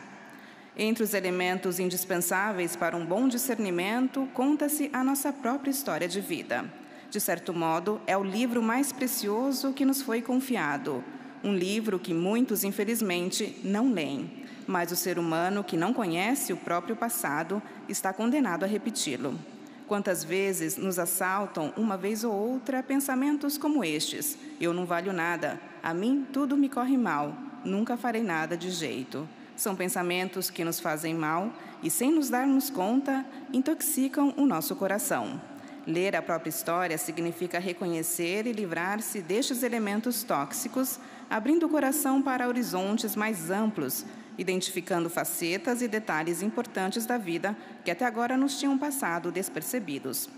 Entre os elementos indispensáveis para um bom discernimento, conta-se a nossa própria história de vida. De certo modo, é o livro mais precioso que nos foi confiado. Um livro que muitos, infelizmente, não leem. Mas o ser humano que não conhece o próprio passado está condenado a repeti-lo. Quantas vezes nos assaltam, uma vez ou outra, pensamentos como estes: eu não valho nada, a mim tudo me corre mal, nunca farei nada de jeito. São pensamentos que nos fazem mal e, sem nos darmos conta, intoxicam o nosso coração. Ler a própria história significa reconhecer e livrar-se destes elementos tóxicos, abrindo o coração para horizontes mais amplos, identificando facetas e detalhes importantes da vida que até agora nos tinham passado despercebidos.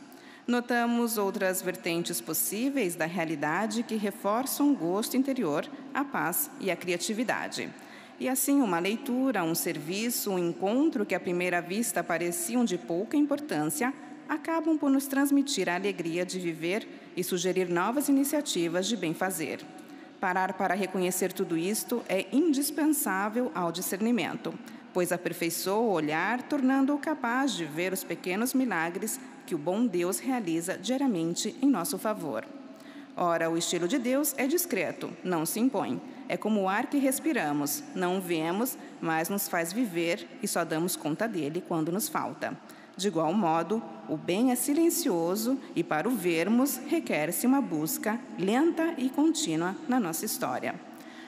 Notamos outras vertentes possíveis da realidade que reforçam o gosto interior, a paz e a criatividade. E assim, uma leitura, um serviço, um encontro que à primeira vista pareciam de pouca importância, acabam por nos transmitir a alegria de viver e sugerir novas iniciativas de bem-fazer. Parar para reconhecer tudo isto é indispensável ao discernimento, pois aperfeiçoa o olhar, tornando-o capaz de ver os pequenos milagres que o bom Deus realiza diariamente em nosso favor. Ora, o estilo de Deus é discreto, não se impõe. É como o ar que respiramos, não vemos, mas nos faz viver e só damos conta dele quando nos falta. De igual modo, o bem é silencioso e para o vermos requer-se uma busca lenta e contínua na nossa história.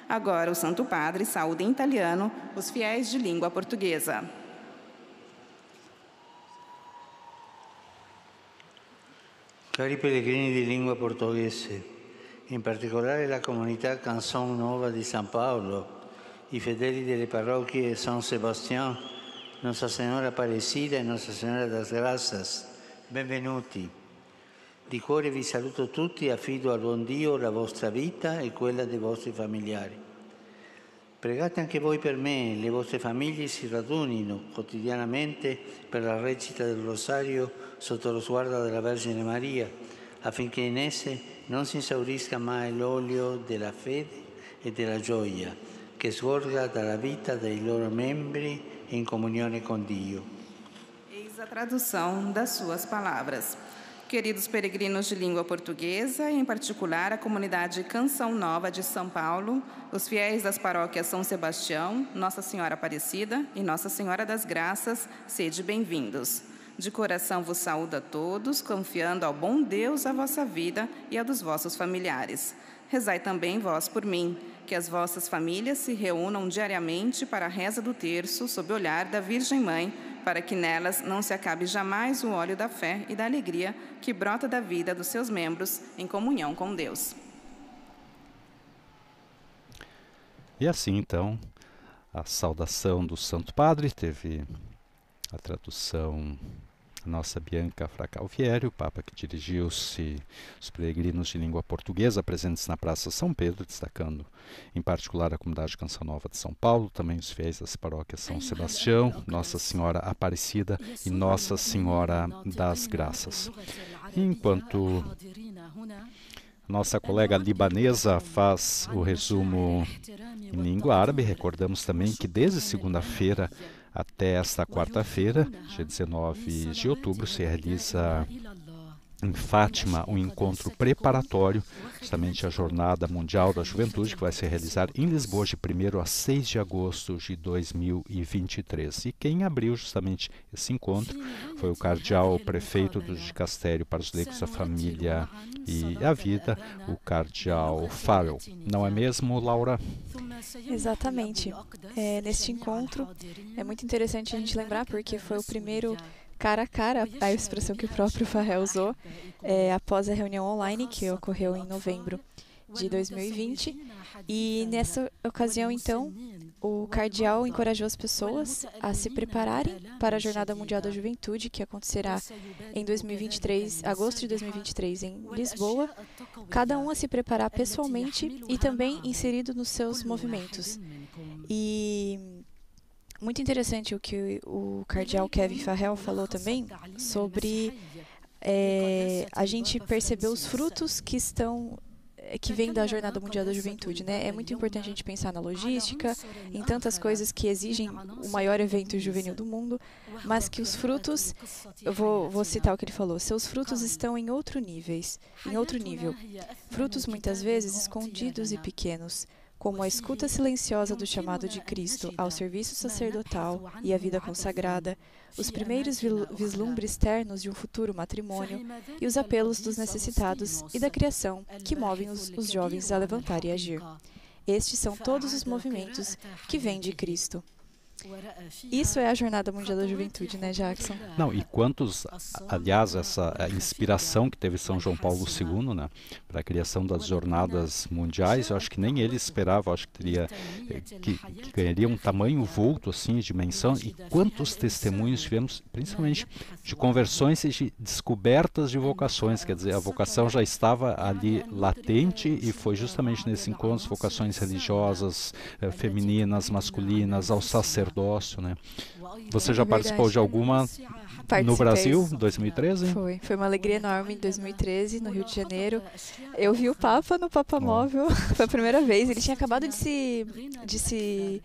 Agora o Santo Padre saúda em italiano os fiéis de língua portuguesa. Cari pellegrini di lingua portoghese, in particolare la comunità Canção Nova di San Paolo, i fedeli delle parrocchie San Sebastián, Nossa Senhora Aparecida e Nossa Senhora das Graças, benvenuti. Di cuore vi saluto tutti e affido al buon Dio la vostra vita e quella dei vostri familiari. Pregate anche voi per me, le vostre famiglie si radunino quotidianamente per la recita del rosario sotto lo sguardo della Vergine Maria, affinché in esse non si esaurisca mai l'olio della fede e della gioia, che sgorga dalla vita dei loro membri in comunione con Dio. Eis a tradução das suas palavras. Queridos peregrinos de língua portuguesa, e em particular a comunidade Canção Nova de São Paulo, os fiéis das paróquias São Sebastião, Nossa Senhora Aparecida e Nossa Senhora das Graças, sede bem-vindos. De coração vos saúdo a todos, confiando ao bom Deus a vossa vida e a dos vossos familiares. Rezai também vós por mim, que as vossas famílias se reúnam diariamente para a reza do terço sob o olhar da Virgem Mãe, para que nelas não se acabe jamais o óleo da fé e da alegria que brota da vida dos seus membros em comunhão com Deus. E assim, então, a saudação do Santo Padre teve a tradução da nossa Bianca Fracalvieri, o Papa que dirigiu-se aos peregrinos de língua portuguesa presentes na Praça São Pedro, destacando em particular a comunidade Canção Nova de São Paulo, também os fiéis das paróquias São Sebastião, Nossa Senhora Aparecida e Nossa Senhora das Graças. Enquanto nossa colega libanesa faz o resumo em língua árabe, recordamos também que desde segunda-feira até esta quarta-feira, dia 19 de outubro, se realiza em Fátima um encontro preparatório, justamente a Jornada Mundial da Juventude, que vai se realizar em Lisboa de 1º a 6 de agosto de 2023. E quem abriu justamente esse encontro foi o cardeal prefeito do Dicastério para os Leigos da Família e a Vida, o cardeal Farrell. Não é mesmo, Laura? Exatamente. Neste encontro é muito interessante a gente lembrar, porque foi o primeiro cara a cara, a expressão que o próprio Farrell usou, após a reunião online que ocorreu em novembro de 2020. E nessa ocasião, então, o cardeal encorajou as pessoas a se prepararem para a Jornada Mundial da Juventude, que acontecerá em 2023, agosto de 2023, em Lisboa, cada um a se preparar pessoalmente e também inserido nos seus movimentos. E muito interessante o que o cardeal Kevin Farrell falou também sobre a gente perceber os frutos que vêm da Jornada Mundial da Juventude, né? É muito importante a gente pensar na logística, em tantas coisas que exigem o maior evento juvenil do mundo, mas que os frutos, eu vou citar o que ele falou, seus frutos estão em outro nível. Frutos muitas vezes escondidos e pequenos, como a escuta silenciosa do chamado de Cristo ao serviço sacerdotal e à vida consagrada, os primeiros vislumbres ternos de um futuro matrimônio e os apelos dos necessitados e da criação que movem os jovens a levantar e agir. Estes são todos os movimentos que vêm de Cristo. Isso é a Jornada Mundial da Juventude, né, Jackson? Não, e quantos, aliás, essa inspiração que teve São João Paulo II, né, para a criação das Jornadas Mundiais, eu acho que nem ele esperava, acho que teria, que ganharia um tamanho vulto, assim, de dimensão, e quantos testemunhos tivemos, principalmente de conversões e de descobertas de vocações, quer dizer, a vocação já estava ali latente e foi justamente nesse encontro, vocações religiosas, femininas, masculinas, ao sacerdócio, sacerdócio, né? Você já participou de alguma no Brasil, 2013? Foi uma alegria enorme em 2013, no Rio de Janeiro. Eu vi o Papa no Papa Móvel, foi a primeira vez. Ele tinha acabado de se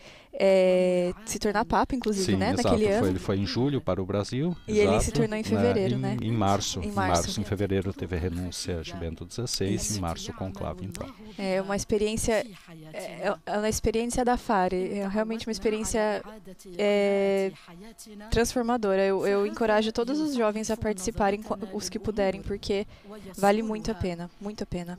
tornar Papa, inclusive, sim, né? Exato. Naquele ano. Ele foi em julho para o Brasil. E ele se tornou em fevereiro, né? Em março. Em fevereiro teve a renúncia de Bento XVI, em março o conclave, então. É uma experiência, uma experiência da FARE, é realmente uma experiência transformadora. Eu encorajo todos os jovens a participarem, os que puderem, porque vale muito a pena, muito a pena.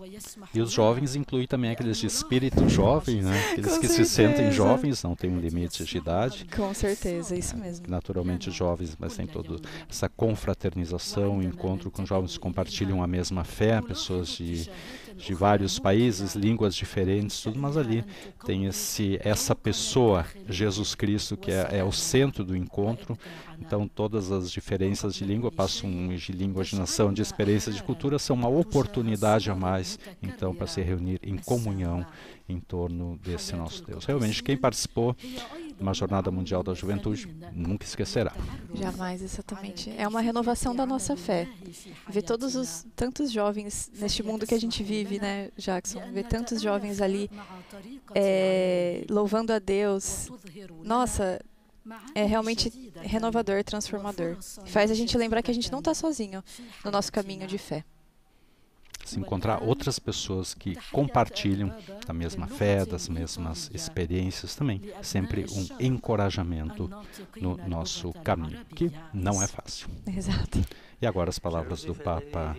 E os jovens incluem também aqueles de espírito jovem, né? Aqueles que se sentem jovens, não tem um limite de idade. Com certeza, isso mesmo. Naturalmente jovens, mas tem toda essa confraternização, encontro com jovens que compartilham a mesma fé, pessoas de vários países, línguas diferentes, tudo, mas ali tem essa pessoa, Jesus Cristo, que é o centro do encontro. Então todas as diferenças de língua de língua, de nação, de experiência, de cultura, são uma oportunidade a mais, então, para se reunir em comunhão em torno desse nosso Deus. Realmente, quem participou de uma Jornada Mundial da Juventude nunca esquecerá. Jamais, exatamente. É uma renovação da nossa fé. Ver tantos jovens neste mundo que a gente vive, né, Jackson? Ver tantos jovens ali louvando a Deus. Nossa, é realmente renovador, transformador. Faz a gente lembrar que a gente não está sozinho no nosso caminho de fé. Se encontrar outras pessoas que compartilham da mesma fé, das mesmas experiências também, sempre um encorajamento no nosso caminho, que não é fácil. Exato. E agora as palavras do Papa,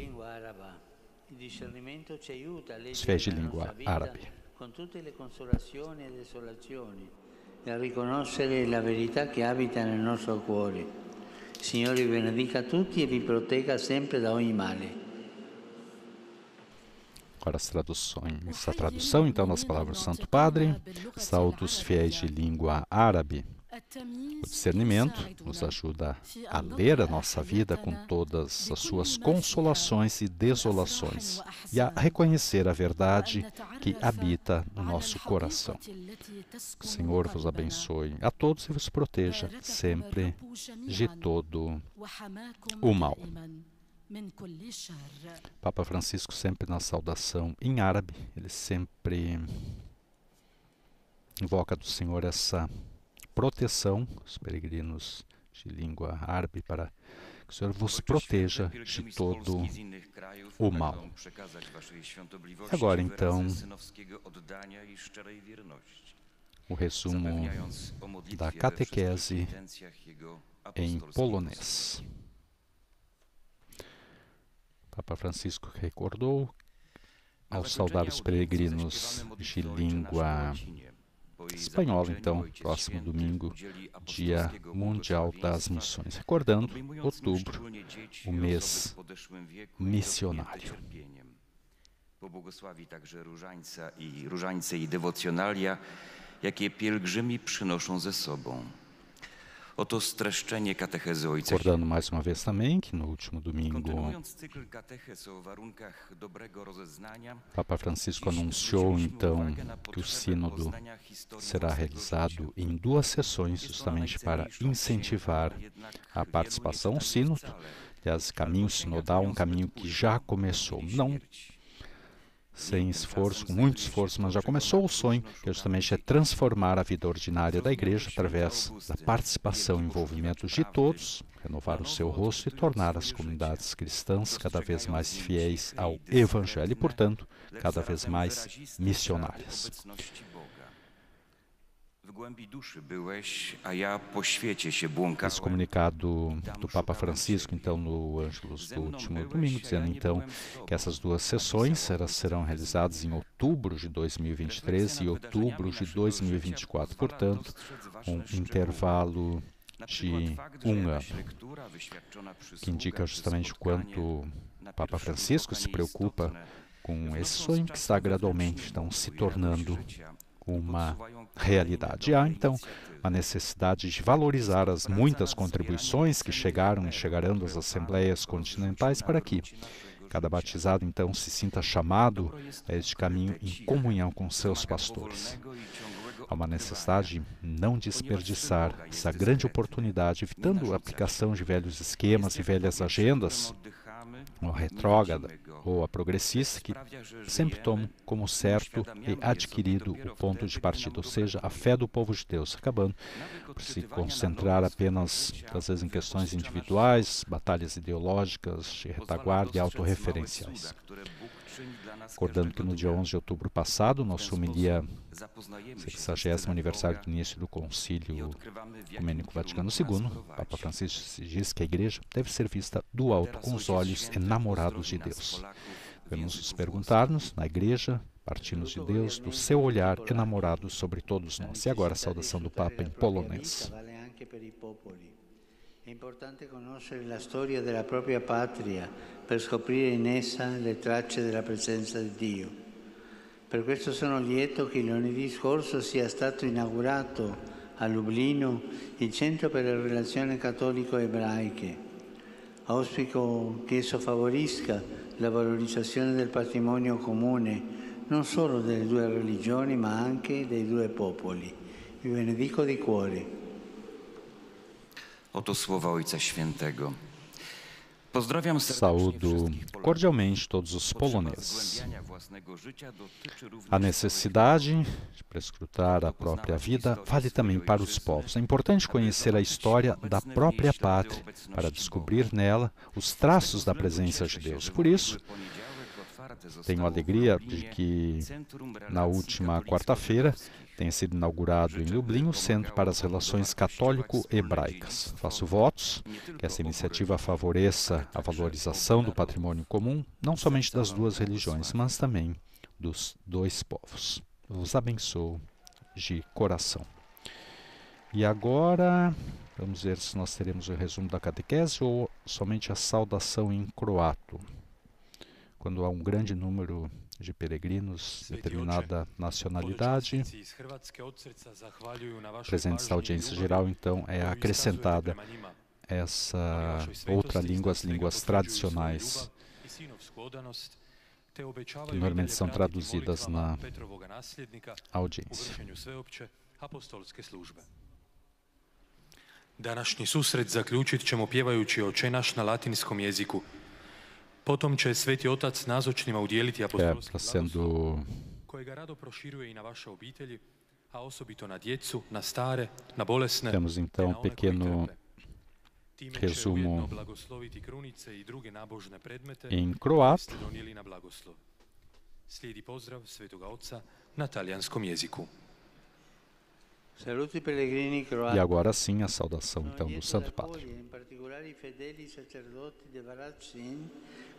os fiéis de língua árabe. E a riconoscere la verità che abita nel nostro cuore. Signore, vi benedica tutti e vi protegga sempre da ogni male. Agora a tradução, então, das palavras do Santo Padre, saúdo os fiéis de língua árabe. O discernimento nos ajuda a ler a nossa vida com todas as suas consolações e desolações e a reconhecer a verdade que habita no nosso coração. Que o Senhor vos abençoe a todos e vos proteja sempre de todo o mal. Papa Francisco, sempre na saudação em árabe, ele sempre invoca do Senhor essa proteção, os peregrinos de língua árabe, para que o Senhor vos proteja de todo o mal. Agora, então, o resumo da catequese em polonês. Papa Francisco recordou, ao saudar os peregrinos de língua espanhola, então, próximo domingo, Dia Mundial das Missões, recordando outubro, o mês missionário. Pobłogosławi także różańce i dewocjonalia, jakie pielgrzymi przynoszą ze sobą. Oto streszczenie katechezy Ojca. Recordando mais uma vez também que no último domingo Papa Francisco anunciou então que o sínodo será realizado em 2 sessões, justamente para incentivar a participação. O sínodo, aliás, caminho sinodal, um caminho que já começou, não sem esforço, com muito esforço, mas já começou o sonho, que justamente é transformar a vida ordinária da Igreja através da participação e envolvimento de todos, renovar o seu rosto e tornar as comunidades cristãs cada vez mais fiéis ao Evangelho e, portanto, cada vez mais missionárias. Esse comunicado do Papa Francisco, então, no Ângelus do último domingo, dizendo, então, que essas 2 sessões serão realizadas em outubro de 2023 e outubro de 2024, portanto, um intervalo de 1 ano, que indica justamente o quanto o Papa Francisco se preocupa com esse sonho que está gradualmente, então, se tornando uma realidade. Há, então, a necessidade de valorizar as muitas contribuições que chegaram e chegarão das assembleias continentais para que cada batizado, então, se sinta chamado a este caminho em comunhão com seus pastores. Há uma necessidade de não desperdiçar essa grande oportunidade, evitando a aplicação de velhos esquemas e velhas agendas, ou a retrógrada, ou a progressista, que sempre tomam como certo e adquirido o ponto de partida, ou seja, a fé do povo de Deus, acabando por se concentrar apenas, às vezes, em questões individuais, batalhas ideológicas, de retaguarda e autorreferenciais. Recordando que no dia 11 de outubro passado, nossa homilia 60º aniversário do início do Concílio Ecumênico Vaticano II, Papa Francisco diz que a Igreja deve ser vista do alto, com os olhos enamorados de Deus. Devemos nos perguntar-nos, na Igreja, partimos de Deus, do seu olhar enamorado sobre todos nós. E agora a saudação do Papa em polonês. È importante conoscere la storia della propria patria per scoprire in essa le tracce della presenza di Dio. Per questo sono lieto che lunedì scorso sia stato inaugurato a Lublino il Centro per le Relazioni Cattolico-Ebraiche. Auspico che esso favorisca la valorizzazione del patrimonio comune non solo delle due religioni ma anche dei due popoli. Vi benedico di cuore. Oto słowa Ojca Świętego. Pozdrawiam Saúdo cordialmente todos os poloneses. A necessidade de prescrutar a própria vida vale também para os povos. É importante conhecer a história da própria pátria para descobrir nela os traços da presença de Deus. Por isso, tenho a alegria de que na última quarta-feira tenha sido inaugurado em Lublin o Centro para as Relações Católico-Hebraicas. Faço votos que essa iniciativa favoreça a valorização do patrimônio comum, não somente das duas religiões, mas também dos dois povos. Vos abençoo de coração. E agora, vamos ver se nós teremos o resumo da catequese ou somente a saudação em croato. Quando há um grande número de peregrinos de determinada nacionalidade, presentes na audiência geral, então, é acrescentada essa outra língua, as línguas tradicionais, que normalmente são traduzidas na audiência. Današnji susret zaključit ćemo pjevajući Oče naš na latinskom jeziku. Potom će Sveti Otac nazočnima udijeliti apostolski blagoslov, kojega rado proširuje i na vaše obitelji, a osobito na djecu, na stare, na bolesne, Temos então um pequeno resumo em croato. Slijedi pozdrav Svetoga Oca na talijanskom jeziku. E agora sim a saudação então do Santo Padre.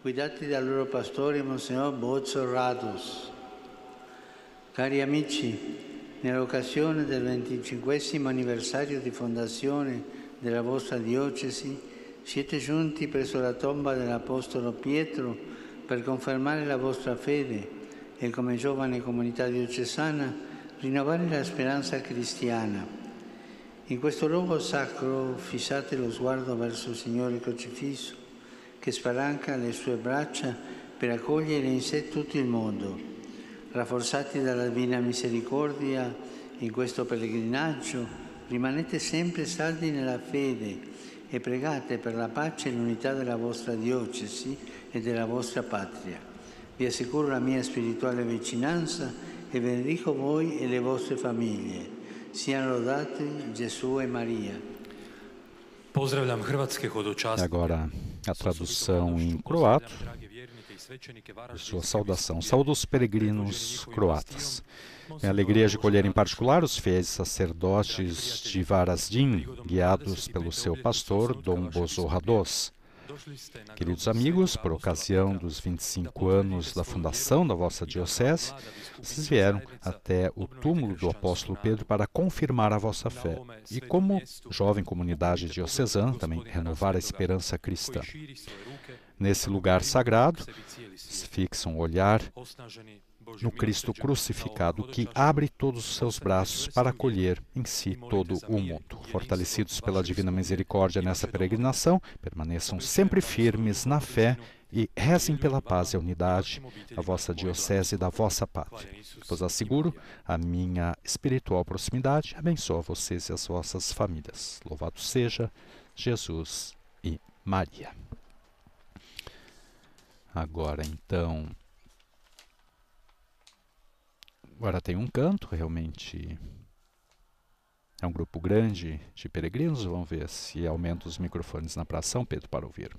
Guidati dal loro pastore Monsignor Bozzo Rados. Cari amici, nell'occasione del 25° anniversario di fondazione della vostra diocesi, siete giunti presso la tomba dell'Apostolo Pietro per confermare la vostra fede e come giovane comunità diocesana rinnovare la speranza cristiana. In questo luogo sacro fissate lo sguardo verso il Signore crocifisso, che spalanca le sue braccia per accogliere in sé tutto il mondo. Rafforzati dalla Divina Misericordia in questo pellegrinaggio, rimanete sempre saldi nella fede e pregate per la pace e l'unità della vostra diocesi e della vostra patria. Vi assicuro la mia spirituale vicinanza e benedico voi e le vostre famiglie. Siano lodati Gesù e Maria. Pozdravljam hrvatske hodočasnike. Agora a tradução em croato de sua saudação. Saúdo os peregrinos croatas. Tenho a alegria de colher em particular os fiéis sacerdotes de Varaždin, guiados pelo seu pastor, Dom Bozo Rados. Queridos amigos, por ocasião dos 25 anos da fundação da vossa diocese, vocês vieram até o túmulo do apóstolo Pedro para confirmar a vossa fé e, como jovem comunidade diocesana, também renovar a esperança cristã. Nesse lugar sagrado, se fixam o olhar no Cristo crucificado, que abre todos os seus braços para acolher em si todo o mundo. Fortalecidos pela divina misericórdia nessa peregrinação, permaneçam sempre firmes na fé e rezem pela paz e a unidade da vossa diocese e da vossa pátria. Vos asseguro a minha espiritual proximidade, abençoa vocês e as vossas famílias. Louvado seja Jesus e Maria. Agora então, agora tem um canto, realmente é um grupo grande de peregrinos. Vamos ver se aumenta os microfones na Praça São Pedro para ouvir.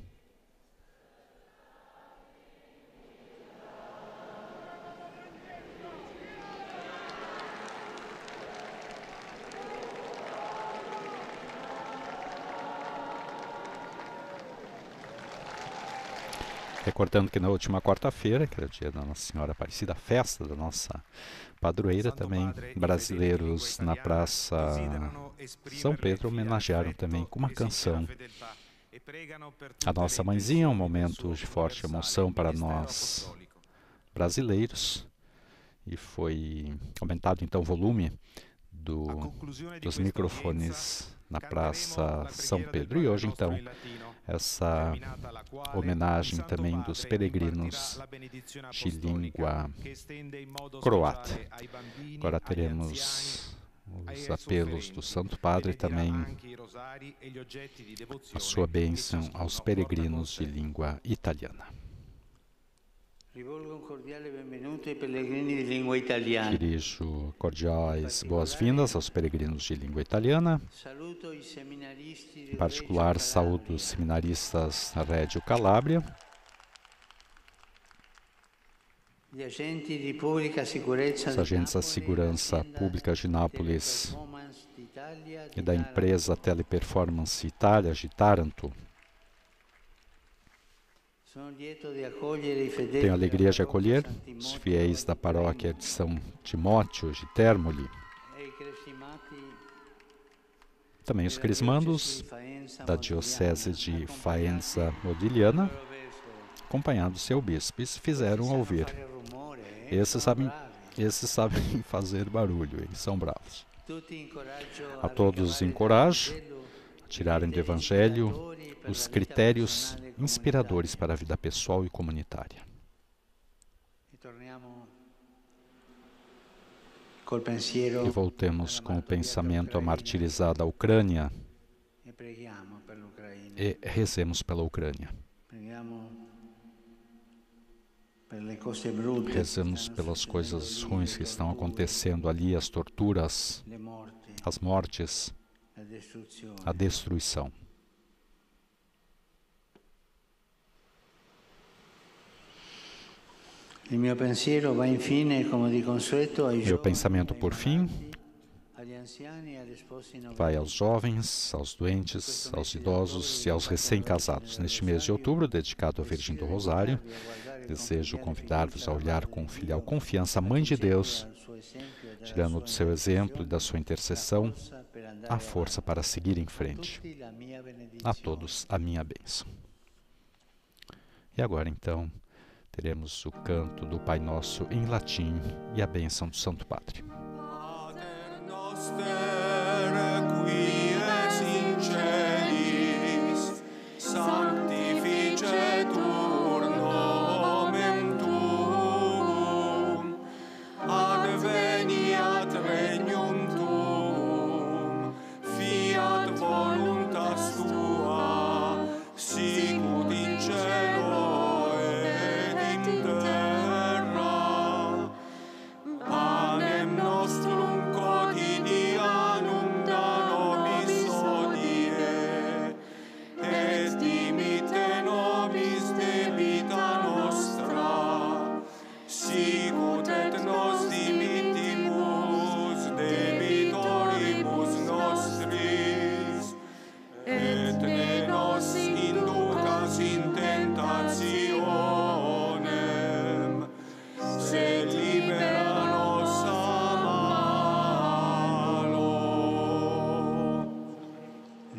Recordando que na última quarta-feira, que era o dia da Nossa Senhora Aparecida, a festa da nossa padroeira, também brasileiros na Praça São Pedro homenagearam também com uma canção a Nossa Mãezinha, um momento de forte emoção para nós brasileiros, e foi aumentado então o volume dos microfones na Praça São Pedro. E hoje então essa homenagem também dos peregrinos de língua croata. Agora teremos os apelos do Santo Padre e também a sua bênção aos peregrinos de língua italiana. Dirijo cordiais boas-vindas aos peregrinos de língua italiana. Em particular, saúdo os seminaristas da Reggio Calabria, os agentes da segurança pública de Nápoles e da empresa Teleperformance Itália de Taranto. Tenho a alegria de acolher os fiéis da paróquia de São Timóteo de Termoli, também os crismandos da diocese de Faenza Modigliana, acompanhados do seu bispo, e se fizeram ouvir. Esses sabem fazer barulho, eles são bravos. A todos encorajo a tirarem do Evangelho os critérios inspiradores para a vida pessoal e comunitária. E voltemos com o pensamento à martirizada Ucrânia e rezemos pela Ucrânia. Rezemos pelas coisas ruins que estão acontecendo ali, as torturas, as mortes, a destruição. Meu pensamento, por fim, vai aos jovens, aos doentes, aos idosos e aos recém-casados. Neste mês de outubro, dedicado à Virgem do Rosário, desejo convidar-vos a olhar com filial confiança a Mãe de Deus, tirando do seu exemplo e da sua intercessão a força para seguir em frente. A todos a minha bênção. E agora, então, teremos o canto do Pai Nosso em latim e a bênção do Santo Padre.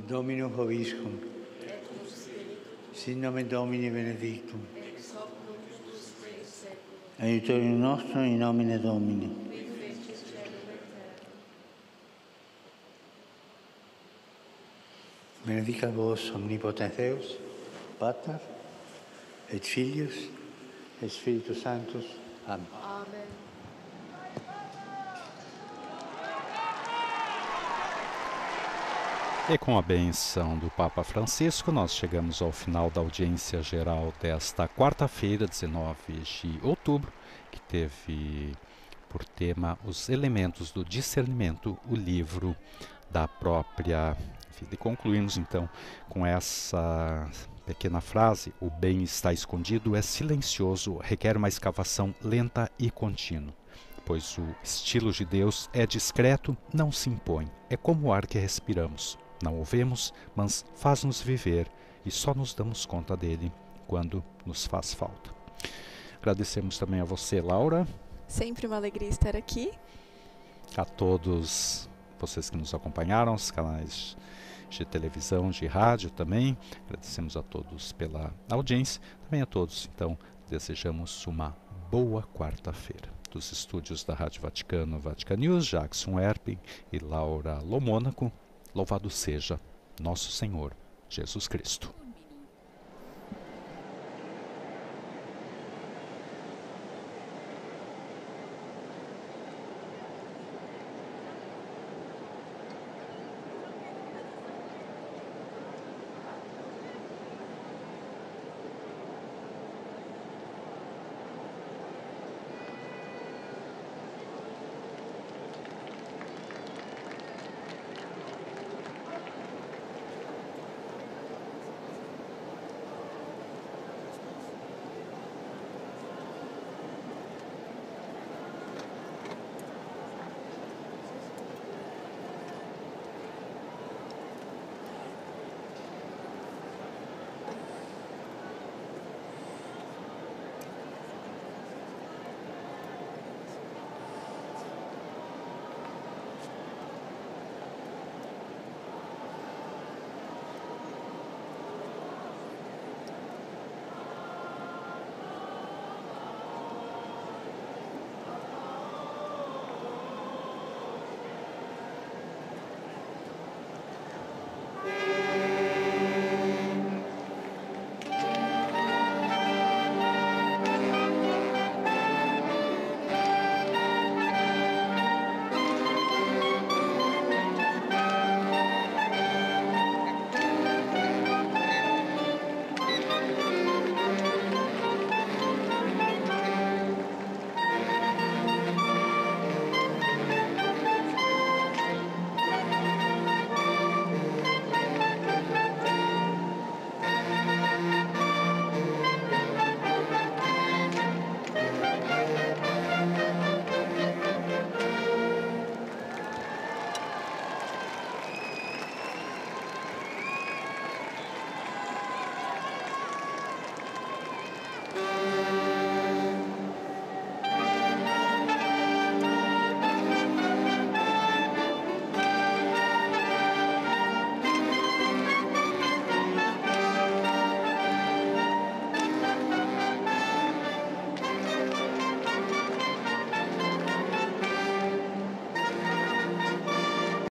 Dominum Hoviscum, sin nomen Domini benedictum, aiutorium nostrum in nomine Domini. Benedicat vos omnipotens Deus, Pater, et Filius, et Spiritus Sanctus. Amém. Amém. E com a benção do Papa Francisco, nós chegamos ao final da audiência geral desta quarta-feira, 19 de outubro, que teve por tema os elementos do discernimento, o livro da própria vida. E concluímos então com essa pequena frase: o bem está escondido, é silencioso, requer uma escavação lenta e contínua. Pois o estilo de Deus é discreto, não se impõe, é como o ar que respiramos. Não o vemos, mas faz-nos viver e só nos damos conta dele quando nos faz falta. Agradecemos também a você, Laura. Sempre uma alegria estar aqui. A todos vocês que nos acompanharam, os canais de televisão, de rádio também. Agradecemos a todos pela audiência. Também a todos, então, desejamos uma boa quarta-feira. Dos estúdios da Rádio Vaticano, Vatican News, Jackson Erping e Laura Lomônaco. Louvado seja nosso Senhor Jesus Cristo.